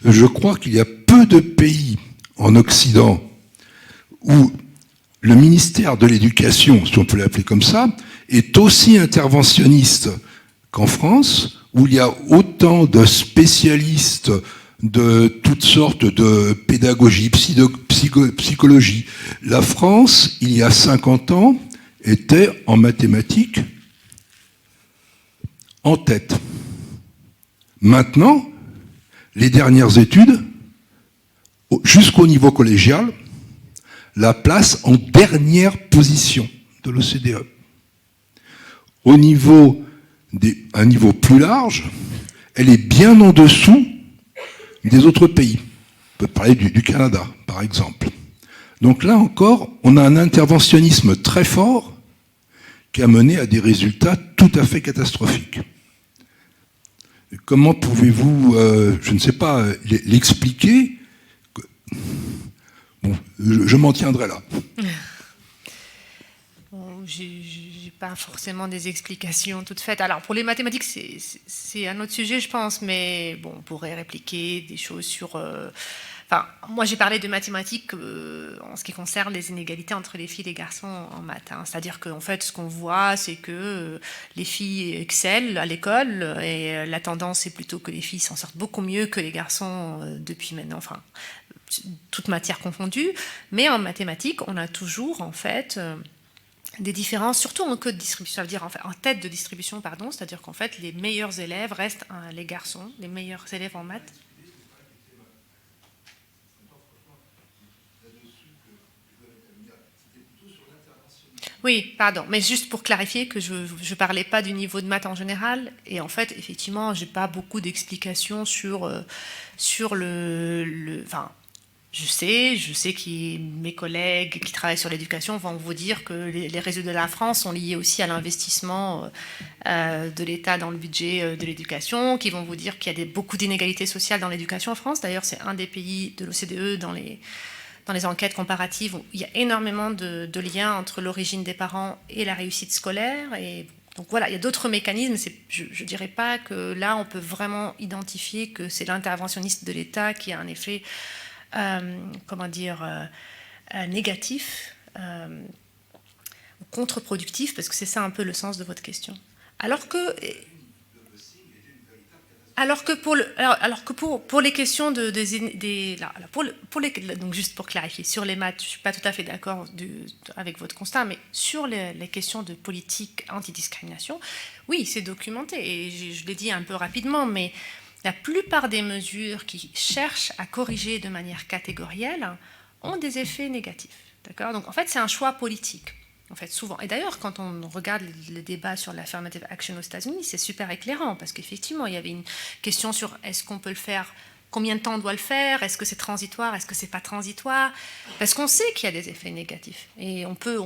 Je crois qu'il y a peu de pays en Occident où le ministère de l'Éducation, si on peut l'appeler comme ça, est aussi interventionniste qu'en France, où il y a autant de spécialistes de toutes sortes de pédagogie, psychologie. La France, il y a 50 ans, était en mathématiques en tête. Maintenant, les dernières études, jusqu'au niveau collégial, la place en dernière position de l'OCDE. Un niveau plus large, elle est bien en dessous des autres pays. On peut parler du Canada, par exemple. Donc là encore, on a un interventionnisme très fort qui a mené à des résultats tout à fait catastrophiques. Comment pouvez-vous, je ne sais pas, l'expliquer? Bon, je m'en tiendrai là. J'ai pas forcément des explications toutes faites. Alors pour les mathématiques, c'est un autre sujet, je pense, mais bon, on pourrait répliquer des choses sur. Moi j'ai parlé de mathématiques en ce qui concerne les inégalités entre les filles et les garçons en maths. C'est-à-dire qu'en fait, ce qu'on voit, c'est que les filles excellent à l'école, et la tendance est plutôt que les filles s'en sortent beaucoup mieux que les garçons depuis maintenant. Toute matière confondue. Mais en mathématiques, on a toujours en fait des différences, surtout en queue de distribution, ça veut dire en tête de distribution, pardon, c'est-à-dire qu'en fait, les meilleurs élèves restent les garçons, les meilleurs élèves en maths. Oui, pardon, mais juste pour clarifier que je ne parlais pas du niveau de maths en général, et en fait, effectivement, je n'ai pas beaucoup d'explications sur Je sais que mes collègues qui travaillent sur l'éducation vont vous dire que les résultats de la France sont liés aussi à l'investissement de l'État dans le budget de l'éducation, qui vont vous dire qu'il y a beaucoup d'inégalités sociales dans l'éducation en France. D'ailleurs, c'est un des pays de l'OCDE dans les enquêtes comparatives où il y a énormément de liens entre l'origine des parents et la réussite scolaire. Et donc voilà, il y a d'autres mécanismes. Je ne dirais pas que là, on peut vraiment identifier que c'est l'interventionniste de l'État qui a un effet négatif, contre-productif, parce que c'est ça un peu le sens de votre question. Alors que pour les questions donc juste pour clarifier, sur les maths, je ne suis pas tout à fait d'accord avec votre constat, mais sur les questions de politique antidiscrimination, oui, c'est documenté, et je l'ai dit un peu rapidement, mais la plupart des mesures qui cherchent à corriger de manière catégorielle ont des effets négatifs. D'accord ? Donc en fait, c'est un choix politique. En fait, souvent. Et d'ailleurs, quand on regarde le débat sur l'affirmative action aux États-Unis, c'est super éclairant parce qu'effectivement, il y avait une question sur est-ce qu'on peut le faire, combien de temps on doit le faire, est-ce que c'est transitoire, est-ce que c'est pas transitoire, parce qu'on sait qu'il y a des effets négatifs et on peut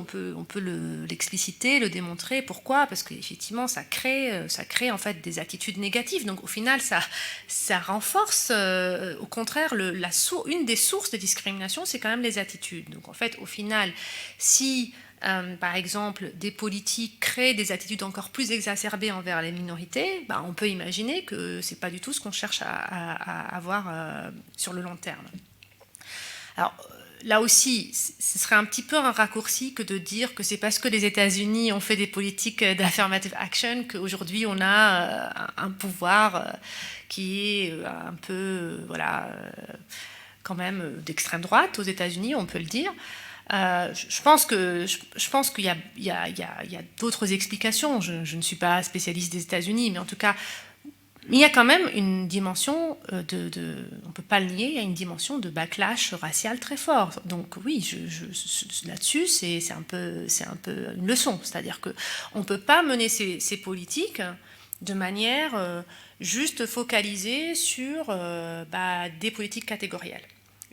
l'expliciter, le démontrer. Pourquoi ? Parce qu'effectivement, ça crée en fait des attitudes négatives. Donc au final, ça renforce. Au contraire, une des sources de discrimination, c'est quand même les attitudes. Donc en fait, au final, si par exemple, des politiques créent des attitudes encore plus exacerbées envers les minorités, on peut imaginer que ce n'est pas du tout ce qu'on cherche à avoir sur le long terme. Alors, là aussi, ce serait un petit peu un raccourci que de dire que c'est parce que les États-Unis ont fait des politiques d'affirmative action qu'aujourd'hui on a un pouvoir qui est un peu, quand même d'extrême droite aux États-Unis, on peut le dire. Je pense qu'il y a d'autres explications. Je ne suis pas spécialiste des États-Unis, mais en tout cas, il y a quand même une dimension on ne peut pas le nier, il y a une dimension de backlash racial très fort. Donc oui, là-dessus, c'est un peu une leçon. C'est-à-dire qu'on ne peut pas mener ces politiques de manière juste focalisée sur des politiques catégorielles.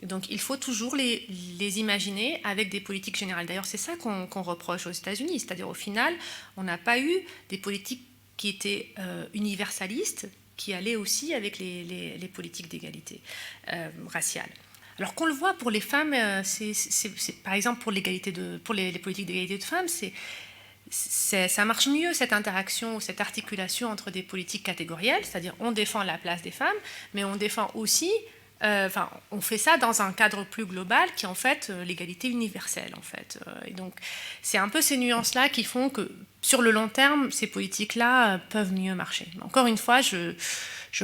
Donc il faut toujours les imaginer avec des politiques générales. D'ailleurs, c'est ça qu'on reproche aux États-Unis. C'est-à-dire, au final, on n'a pas eu des politiques qui étaient universalistes, qui allaient aussi avec les politiques d'égalité raciale. Alors qu'on le voit pour les femmes, par exemple pour les politiques d'égalité de femmes, ça marche mieux, cette interaction, cette articulation entre des politiques catégorielles, c'est-à-dire on défend la place des femmes, mais on défend aussi... on fait ça dans un cadre plus global qui est en fait l'égalité universelle en fait. Et donc c'est un peu ces nuances-là qui font que sur le long terme, ces politiques-là peuvent mieux marcher. Mais encore une fois, je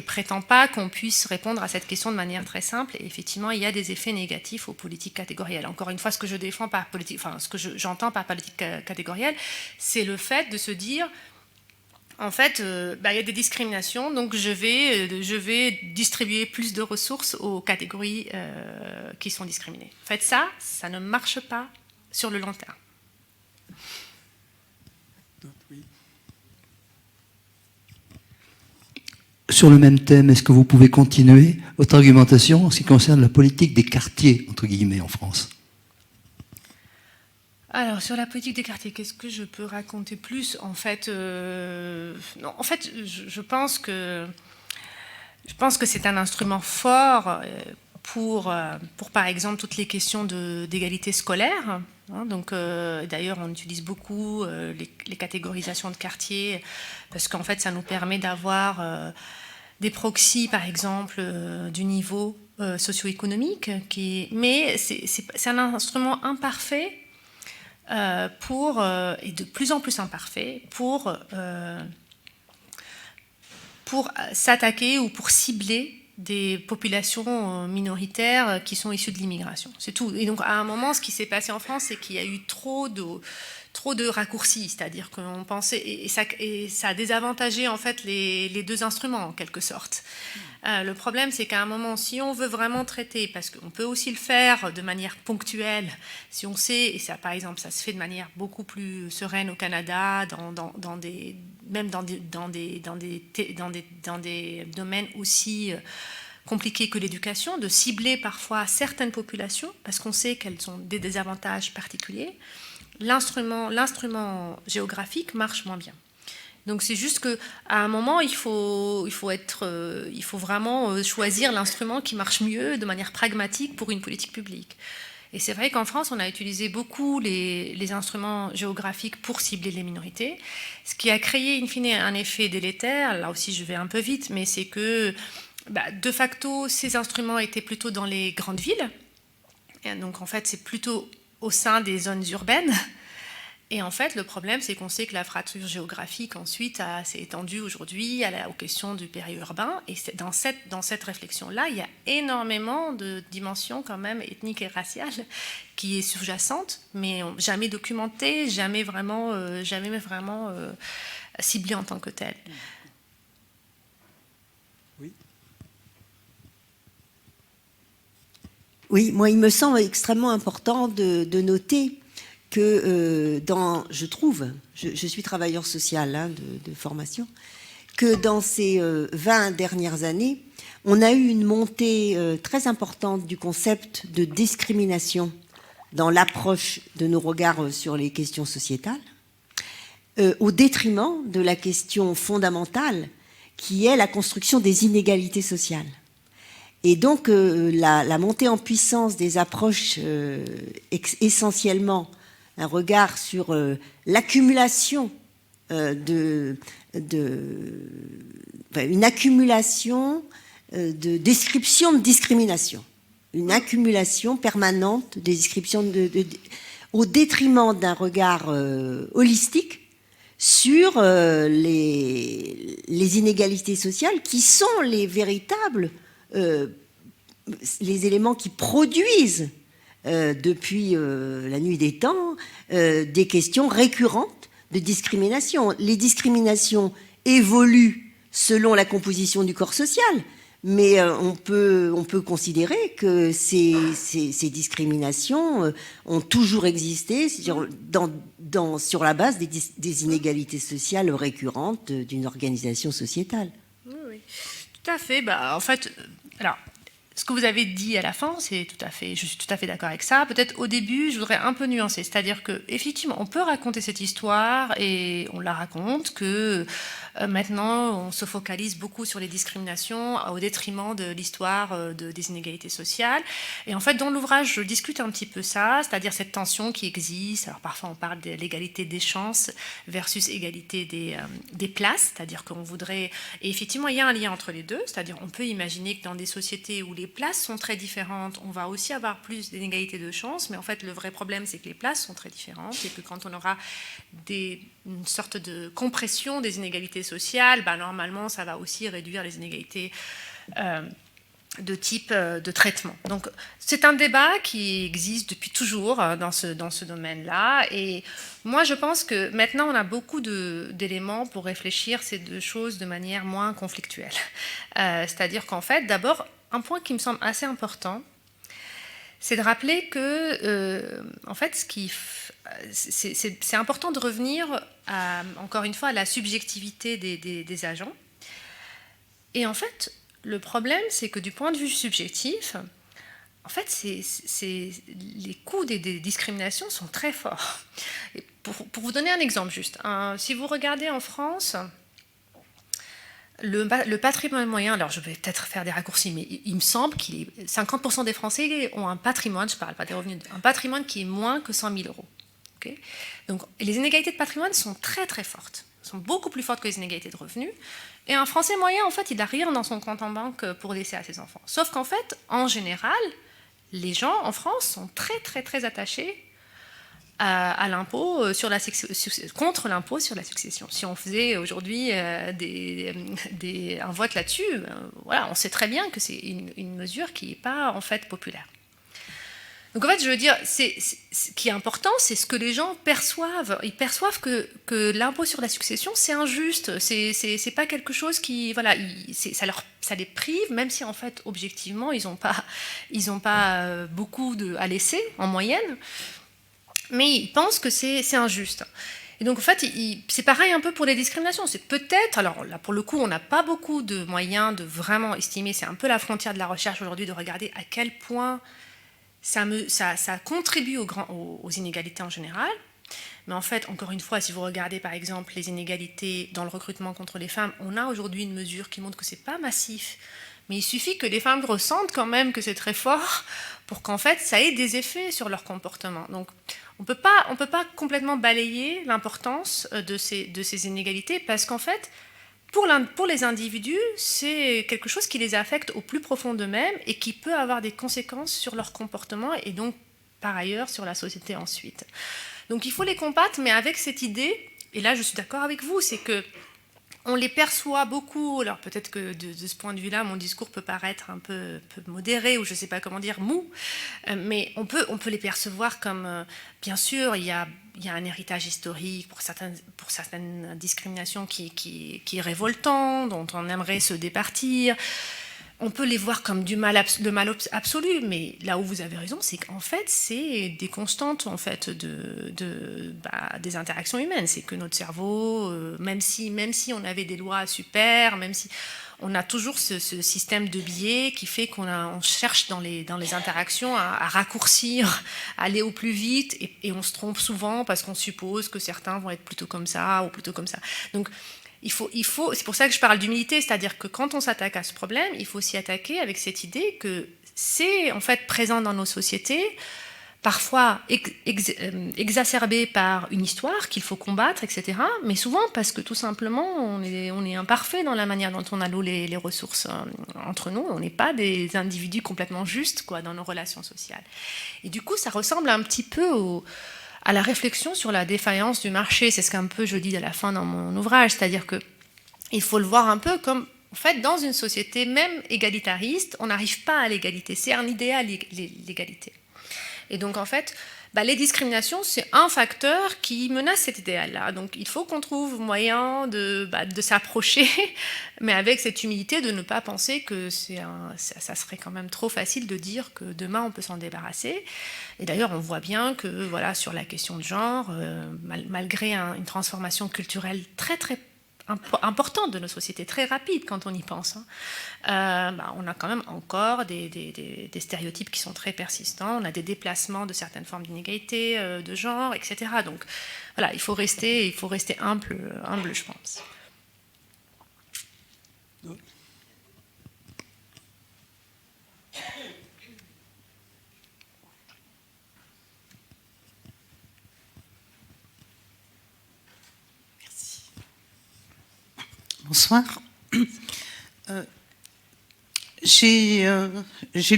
prétends pas qu'on puisse répondre à cette question de manière très simple. Et effectivement, il y a des effets négatifs aux politiques catégorielles. Encore une fois, ce que je défends par politique, ce que j'entends par politique catégorielle, c'est le fait de se dire en fait, il y a des discriminations, donc je vais distribuer plus de ressources aux catégories qui sont discriminées. En fait, ça ne marche pas sur le long terme. Oui. Sur le même thème, est-ce que vous pouvez continuer votre argumentation en ce qui concerne la politique des quartiers, entre guillemets, en France ? Alors, sur la politique des quartiers, qu'est-ce que je peux raconter plus ? En fait, je pense que c'est un instrument fort pour par exemple, toutes les questions d'égalité scolaire. Donc, d'ailleurs, on utilise beaucoup les catégorisations de quartiers parce qu'en fait, ça nous permet d'avoir des proxys, par exemple, du niveau socio-économique. Mais c'est un instrument imparfait et de plus en plus imparfait pour s'attaquer ou pour cibler des populations minoritaires qui sont issues de l'immigration. C'est tout. Et donc, à un moment, ce qui s'est passé en France, c'est qu'il y a eu trop de raccourcis, c'est-à-dire qu'on pensait, et ça a désavantagé en fait les deux instruments en quelque sorte. Le problème, c'est qu'à un moment, si on veut vraiment traiter, parce qu'on peut aussi le faire de manière ponctuelle, si on sait, et ça, par exemple, ça se fait de manière beaucoup plus sereine au Canada, dans des domaines aussi compliqué que l'éducation, de cibler parfois certaines populations, parce qu'on sait qu'elles ont des désavantages particuliers, l'instrument géographique marche moins bien. Donc c'est juste qu'à un moment, il faut vraiment choisir l'instrument qui marche mieux de manière pragmatique pour une politique publique. Et c'est vrai qu'en France, on a utilisé beaucoup les instruments géographiques pour cibler les minorités, ce qui a créé in fine un effet délétère. Là aussi, je vais un peu vite, mais c'est que de facto, ces instruments étaient plutôt dans les grandes villes. Et donc en fait, c'est plutôt au sein des zones urbaines. Et en fait, le problème, c'est qu'on sait que la fracture géographique, ensuite, s'est étendue aujourd'hui aux questions du périurbain. Et dans cette réflexion-là, il y a énormément de dimensions, quand même, ethniques et raciales, qui est sous-jacente, mais jamais documentée, jamais vraiment ciblée en tant que telle. Oui. Oui, moi, il me semble extrêmement important de noter que je trouve, je suis travailleur social de formation, que dans ces 20 dernières années, on a eu une montée très importante du concept de discrimination dans l'approche de nos regards sur les questions sociétales, au détriment de la question fondamentale qui est la construction des inégalités sociales. Et donc la montée en puissance des approches essentiellement un regard sur l'accumulation une accumulation de descriptions de discrimination, une accumulation permanente des descriptions au détriment d'un regard holistique sur les inégalités sociales qui sont les véritables les éléments qui produisent depuis la nuit des temps, des questions récurrentes de discrimination. Les discriminations évoluent selon la composition du corps social, mais on peut considérer que ces discriminations ont toujours existé sur la base des inégalités sociales récurrentes d'une organisation sociétale. Oui, tout à fait. En fait, alors, ce que vous avez dit à la fin, je suis tout à fait d'accord avec ça. Peut-être au début, je voudrais un peu nuancer, c'est-à-dire que effectivement, on peut raconter cette histoire et on la raconte que maintenant, on se focalise beaucoup sur les discriminations au détriment de l'histoire des inégalités sociales. Et en fait, dans l'ouvrage, je discute un petit peu ça, c'est-à-dire cette tension qui existe. Alors parfois, on parle de l'égalité des chances versus égalité des places, c'est-à-dire qu'on voudrait... Et effectivement, il y a un lien entre les deux, c'est-à-dire on peut imaginer que dans des sociétés où les places sont très différentes, on va aussi avoir plus d'inégalités de chances, mais en fait, le vrai problème, c'est que les places sont très différentes et que quand on aura une sorte de compression des inégalités sociales, normalement, ça va aussi réduire les inégalités de type de traitement. Donc, c'est un débat qui existe depuis toujours dans ce domaine-là. Et moi, je pense que maintenant, on a beaucoup d'éléments pour réfléchir ces deux choses de manière moins conflictuelle. C'est-à-dire qu'en fait, d'abord, un point qui me semble assez important, c'est de rappeler que, en fait, c'est important de revenir, encore une fois, à la subjectivité des agents. Et en fait, le problème, c'est que du point de vue subjectif, en fait, les coûts des discriminations sont très forts. Et pour vous donner un exemple juste, si vous regardez en France... Le patrimoine moyen, alors je vais peut-être faire des raccourcis, mais il me semble qu'il est 50% des Français ont un patrimoine, je ne parle pas des revenus, un patrimoine qui est moins que 100 000 euros. Okay, donc les inégalités de patrimoine sont très très fortes, sont beaucoup plus fortes que les inégalités de revenus. Et un Français moyen, en fait, il n'a rien dans son compte en banque pour laisser à ses enfants. Sauf qu'en fait, en général, les gens en France sont très très très attachés à l'impôt contre l'impôt sur la succession. Si on faisait aujourd'hui un vote là-dessus, voilà, on sait très bien que c'est une mesure qui n'est pas en fait populaire. Donc en fait, je veux dire, ce qui est important, c'est ce que les gens perçoivent. Ils perçoivent que l'impôt sur la succession, c'est injuste. C'est pas quelque chose qui, voilà, ça les prive, même si en fait, objectivement, ils n'ont pas beaucoup à laisser en moyenne. Mais ils pensent que c'est injuste. Et donc, en fait, c'est pareil un peu pour les discriminations. C'est peut-être, alors là, pour le coup, on n'a pas beaucoup de moyens de vraiment estimer, c'est un peu la frontière de la recherche aujourd'hui, de regarder à quel point ça contribue aux inégalités en général. Mais en fait, encore une fois, si vous regardez par exemple les inégalités dans le recrutement contre les femmes, on a aujourd'hui une mesure qui montre que c'est pas massif. Mais il suffit que les femmes ressentent quand même que c'est très fort pour qu'en fait ça ait des effets sur leur comportement. Donc on peut pas complètement balayer l'importance de ces inégalités parce qu'en fait, pour les individus, c'est quelque chose qui les affecte au plus profond d'eux-mêmes et qui peut avoir des conséquences sur leur comportement et donc par ailleurs sur la société ensuite. Donc il faut les combattre, mais avec cette idée, et là je suis d'accord avec vous, c'est que on les perçoit beaucoup, alors peut-être que de ce point de vue-là, mon discours peut paraître un peu modéré, ou je ne sais pas comment dire, mou, mais on peut les percevoir comme, bien sûr, il y a un héritage historique pour certaines discriminations qui est révoltant, dont on aimerait se départir. On peut les voir comme le mal absolu, mais là où vous avez raison, c'est qu'en fait, c'est des constantes en fait, des interactions humaines. C'est que notre cerveau, même si on avait des lois super, même si on a toujours ce système de biais qui fait qu'on cherche dans les interactions à raccourcir, à aller au plus vite, et on se trompe souvent parce qu'on suppose que certains vont être plutôt comme ça ou plutôt comme ça. Donc, c'est pour ça que je parle d'humilité, c'est-à-dire que quand on s'attaque à ce problème, il faut s'y attaquer avec cette idée que c'est en fait présent dans nos sociétés, parfois exacerbé par une histoire qu'il faut combattre, etc. Mais souvent parce que tout simplement, on est imparfait dans la manière dont on alloue les ressources entre nous. On n'est pas des individus complètement justes quoi, dans nos relations sociales. Et du coup, ça ressemble un petit peu à la réflexion sur la défaillance du marché. C'est ce qu'un peu je dis à la fin dans mon ouvrage, c'est-à-dire qu'il faut le voir un peu comme, en fait, dans une société même égalitariste, on n'arrive pas à l'égalité. C'est un idéal, l'égalité. Et donc, en fait, les discriminations, c'est un facteur qui menace cet idéal-là. Donc, il faut qu'on trouve moyen de s'approcher, mais avec cette humilité de ne pas penser que ça serait quand même trop facile de dire que demain, on peut s'en débarrasser. Et d'ailleurs, on voit bien que voilà, sur la question de genre, malgré une transformation culturelle très, très importante de nos sociétés, très rapide quand on y pense, on a quand même encore des stéréotypes qui sont très persistants, on a des déplacements de certaines formes d'inégalité de genre, etc. Donc voilà, il faut rester humble, je pense. Bonsoir. J'ai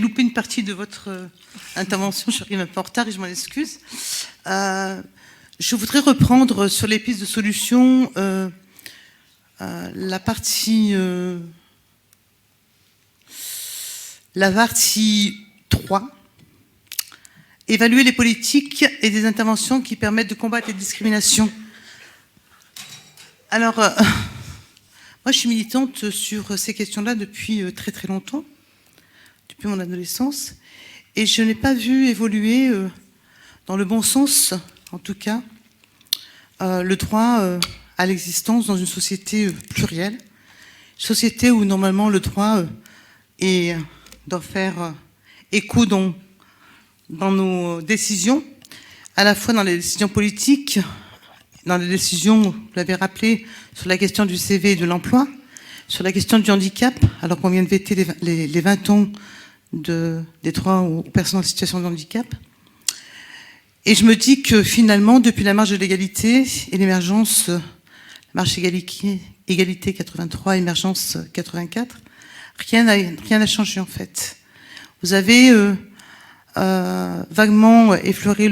loupé une partie de votre intervention, je suis arrivée un peu en retard et je m'en excuse. Je voudrais reprendre sur les pistes de solutions la partie 3, évaluer les politiques et des interventions qui permettent de combattre les discriminations. Alors, moi, je suis militante sur ces questions-là depuis très très longtemps, depuis mon adolescence, et je n'ai pas vu évoluer dans le bon sens, en tout cas, le droit à l'existence dans une société plurielle, une société où normalement le droit doit faire écho dans nos décisions, à la fois dans les décisions politiques, dans les décisions, vous l'avez rappelé, sur la question du CV et de l'emploi, sur la question du handicap, alors qu'on vient de fêter les 20 ans des droits aux personnes en situation de handicap. Et je me dis que finalement, depuis la marche de l'égalité et l'émergence, la marche égalité 83, émergence 84, rien n'a changé en fait. Vous avez vaguement effleuré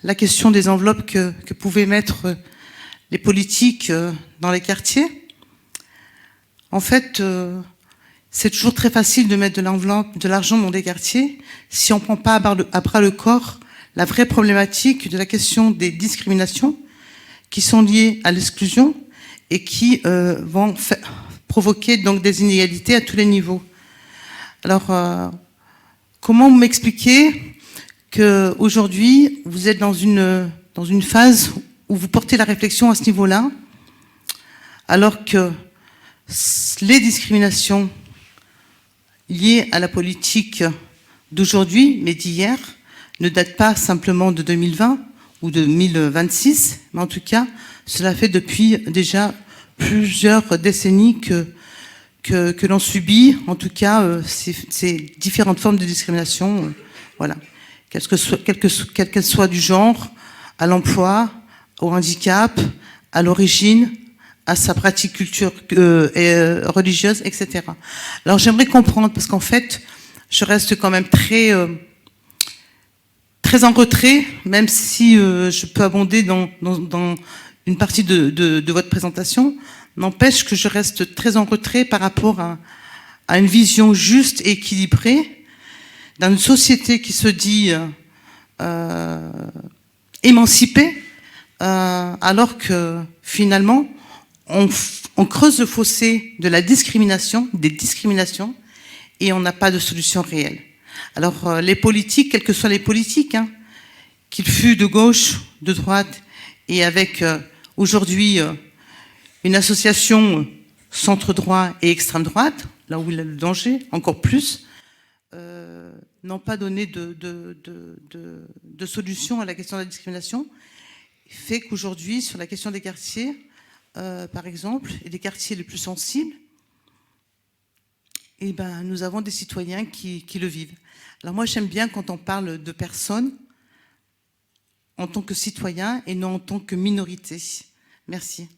la question des enveloppes que pouvaient mettre les politiques dans les quartiers. En fait, c'est toujours très facile de mettre de l'argent dans des quartiers si on ne prend pas à bras le corps la vraie problématique de la question des discriminations qui sont liées à l'exclusion et qui vont provoquer donc des inégalités à tous les niveaux. Alors, comment m'expliquer qu'aujourd'hui, vous êtes dans une phase où vous portez la réflexion à ce niveau-là, alors que les discriminations liées à la politique d'aujourd'hui, mais d'hier, ne datent pas simplement de 2020 ou de 2026, mais en tout cas, cela fait depuis déjà plusieurs décennies que l'on subit, en tout cas, ces différentes formes de discrimination, voilà, quelle qu'elle soit du genre, à l'emploi, au handicap, à l'origine, à sa pratique religieuse, etc. Alors j'aimerais comprendre, parce qu'en fait, je reste quand même très en retrait, même si je peux abonder dans une partie de votre présentation, n'empêche que je reste très en retrait par rapport à une vision juste et équilibrée d'une société qui se dit émancipée, alors que finalement, on creuse le fossé de la discrimination, des discriminations, et on n'a pas de solution réelle. Alors les politiques, quels que soient les politiques, hein, qu'ils fût de gauche, de droite, et avec aujourd'hui une association centre-droit et extrême droite, là où il y a le danger, encore plus, n'ont pas donné de solution à la question de la discrimination, fait qu'aujourd'hui, sur la question des quartiers, par exemple, et des quartiers les plus sensibles, eh ben, nous avons des citoyens qui le vivent. Alors moi, j'aime bien quand on parle de personnes en tant que citoyens et non en tant que minorité. Merci.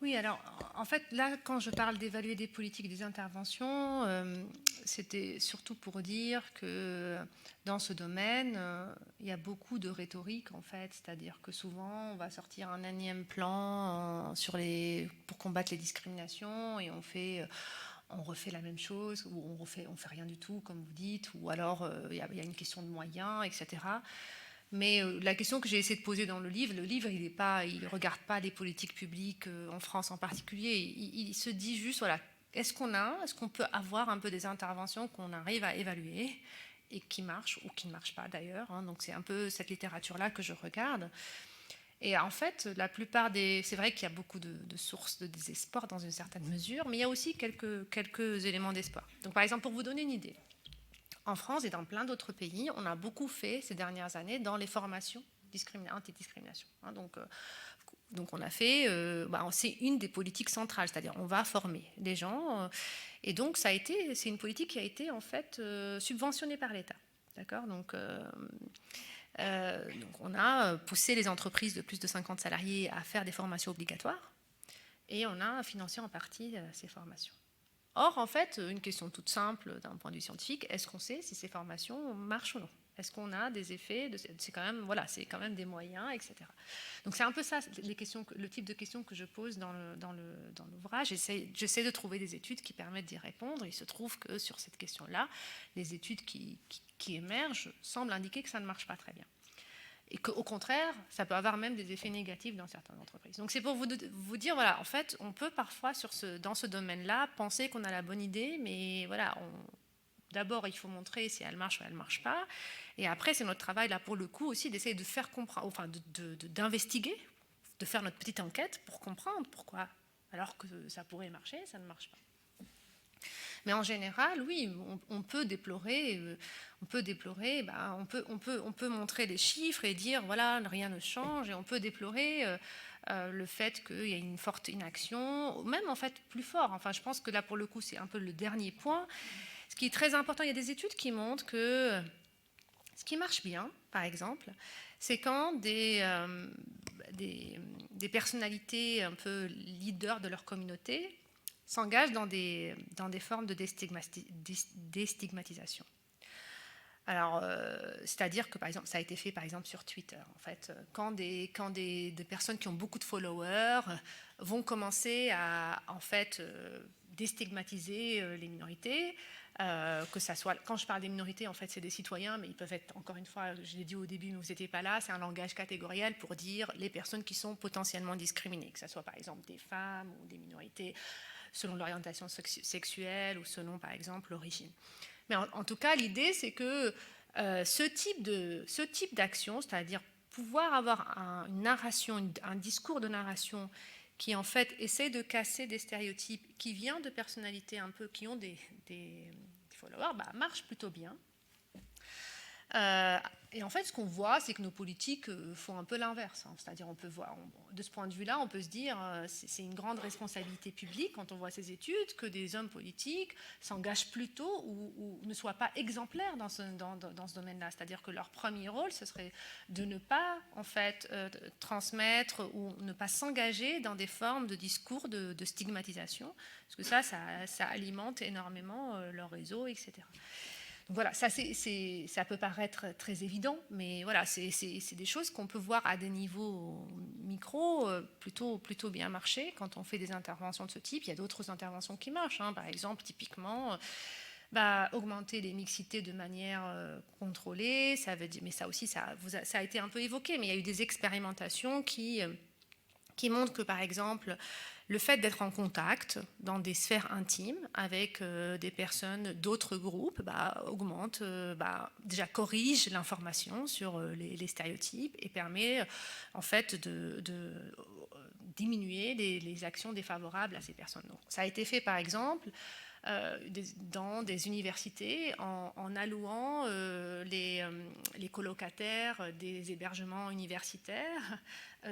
Oui, alors, en fait, là, quand je parle d'évaluer des politiques, des interventions, c'était surtout pour dire que dans ce domaine, il y a beaucoup de rhétorique, en fait, c'est-à-dire que souvent, on va sortir un énième plan pour combattre les discriminations et on refait la même chose, ou on fait rien du tout, comme vous dites, ou alors il y a une question de moyens, etc. Mais la question que j'ai essayé de poser dans le livre, il ne regarde pas les politiques publiques en France en particulier. Il se dit juste, voilà, est-ce qu'on peut avoir un peu des interventions qu'on arrive à évaluer et qui marchent ou qui ne marchent pas d'ailleurs, hein. Donc c'est un peu cette littérature-là que je regarde. Et en fait, la plupart c'est vrai qu'il y a beaucoup de sources de désespoir dans une certaine mesure, mais il y a aussi quelques éléments d'espoir. Donc par exemple, pour vous donner une idée, en France et dans plein d'autres pays, on a beaucoup fait ces dernières années dans les formations anti-discrimination. Hein, donc on a fait, c'est une des politiques centrales, c'est-à-dire on va former les gens, et donc c'est une politique qui a été en fait subventionnée par l'État, d'accord. Donc on a poussé les entreprises de plus de 50 salariés à faire des formations obligatoires, et on a financé en partie ces formations. Or, en fait, une question toute simple d'un point de vue scientifique, est-ce qu'on sait si ces formations marchent ou non? Est-ce qu'on a des effets c'est quand même des moyens, etc. Donc c'est un peu ça, le type de questions que je pose dans l'ouvrage. J'essaie de trouver des études qui permettent d'y répondre. Il se trouve que sur cette question-là, les études qui émergent semblent indiquer que ça ne marche pas très bien. Et qu'au contraire, ça peut avoir même des effets négatifs dans certaines entreprises. Donc c'est pour vous dire, voilà, en fait, on peut parfois, dans ce domaine-là, penser qu'on a la bonne idée, mais voilà, d'abord, il faut montrer si elle marche ou elle ne marche pas. Et après, c'est notre travail, là, pour le coup, aussi, d'essayer de faire comprendre, enfin, d'investiguer, de faire notre petite enquête pour comprendre pourquoi, alors que ça pourrait marcher, ça ne marche pas. Mais en général, oui, on peut déplorer, on peut montrer les chiffres et dire voilà, rien ne change, et on peut déplorer le fait qu'il y a une forte inaction, même en fait plus fort. Enfin, je pense que là, pour le coup, c'est un peu le dernier point. Ce qui est très important, il y a des études qui montrent que ce qui marche bien, par exemple, c'est quand des personnalités un peu leaders de leur communauté s'engagent dans des formes de déstigmatisation. Alors, c'est-à-dire que, par exemple, ça a été fait, par exemple, sur Twitter. En fait, quand des personnes qui ont beaucoup de followers vont commencer à, en fait, déstigmatiser les minorités, que ça soit, quand je parle des minorités, en fait, c'est des citoyens, mais ils peuvent être, encore une fois, je l'ai dit au début, mais vous n'étiez pas là, c'est un langage catégoriel pour dire les personnes qui sont potentiellement discriminées, que ce soit, par exemple, des femmes ou des minorités selon l'orientation sexuelle ou selon, par exemple, l'origine. Mais en tout cas, l'idée, c'est que ce type d'action, c'est-à-dire pouvoir avoir une narration, un discours de narration qui en fait essaie de casser des stéréotypes, qui vient de personnalités un peu qui ont des followers, marche plutôt bien. Et en fait, ce qu'on voit, c'est que nos politiques font un peu l'inverse. C'est-à-dire, on peut voir, de ce point de vue-là, on peut se dire, c'est une grande responsabilité publique quand on voit ces études que des hommes politiques s'engagent plutôt ou ne soient pas exemplaires dans ce domaine-là. C'est-à-dire que leur premier rôle, ce serait de ne pas, en fait, transmettre ou ne pas s'engager dans des formes de discours de stigmatisation, parce que ça alimente énormément leur réseau, etc. Donc voilà, ça peut paraître très évident, mais voilà, c'est des choses qu'on peut voir à des niveaux micro plutôt bien marcher quand on fait des interventions de ce type. Il y a d'autres interventions qui marchent, hein. Par exemple, typiquement, augmenter les mixités de manière contrôlée, ça veut dire, mais ça aussi, ça a été un peu évoqué, mais il y a eu des expérimentations qui montrent que, par exemple, le fait d'être en contact dans des sphères intimes avec des personnes d'autres groupes augmente, déjà corrige l'information sur les stéréotypes et permet en fait de diminuer les actions défavorables à ces personnes. Donc, ça a été fait par exemple dans des universités en allouant les colocataires des hébergements universitaires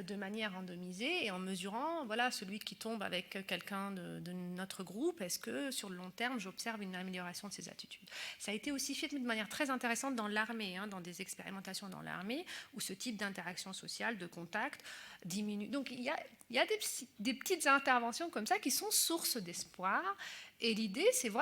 de manière randomisée et en mesurant, voilà, celui qui tombe avec quelqu'un de notre groupe, est-ce que sur le long terme j'observe une amélioration de ses attitudes. Ça a été aussi fait de manière très intéressante dans l'armée, hein, dans des expérimentations dans l'armée où ce type d'interaction sociale, de contact diminue. Donc il y a des petites interventions comme ça qui sont source d'espoir. Et l'idée, c'est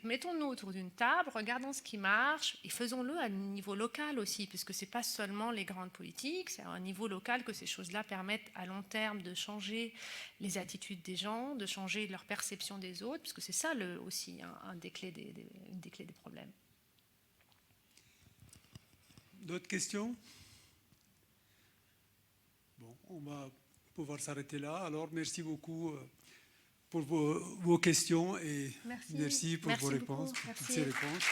mettons-nous autour d'une table, regardons ce qui marche et faisons-le à un niveau local aussi, puisque ce n'est pas seulement les grandes politiques, c'est à un niveau local que ces choses-là permettent à long terme de changer les attitudes des gens, de changer leur perception des autres, puisque c'est ça aussi une des clés des problèmes. D'autres questions? Bon, on va pouvoir s'arrêter là. Alors, merci beaucoup pour vos questions et merci pour vos réponses, pour toutes ces réponses.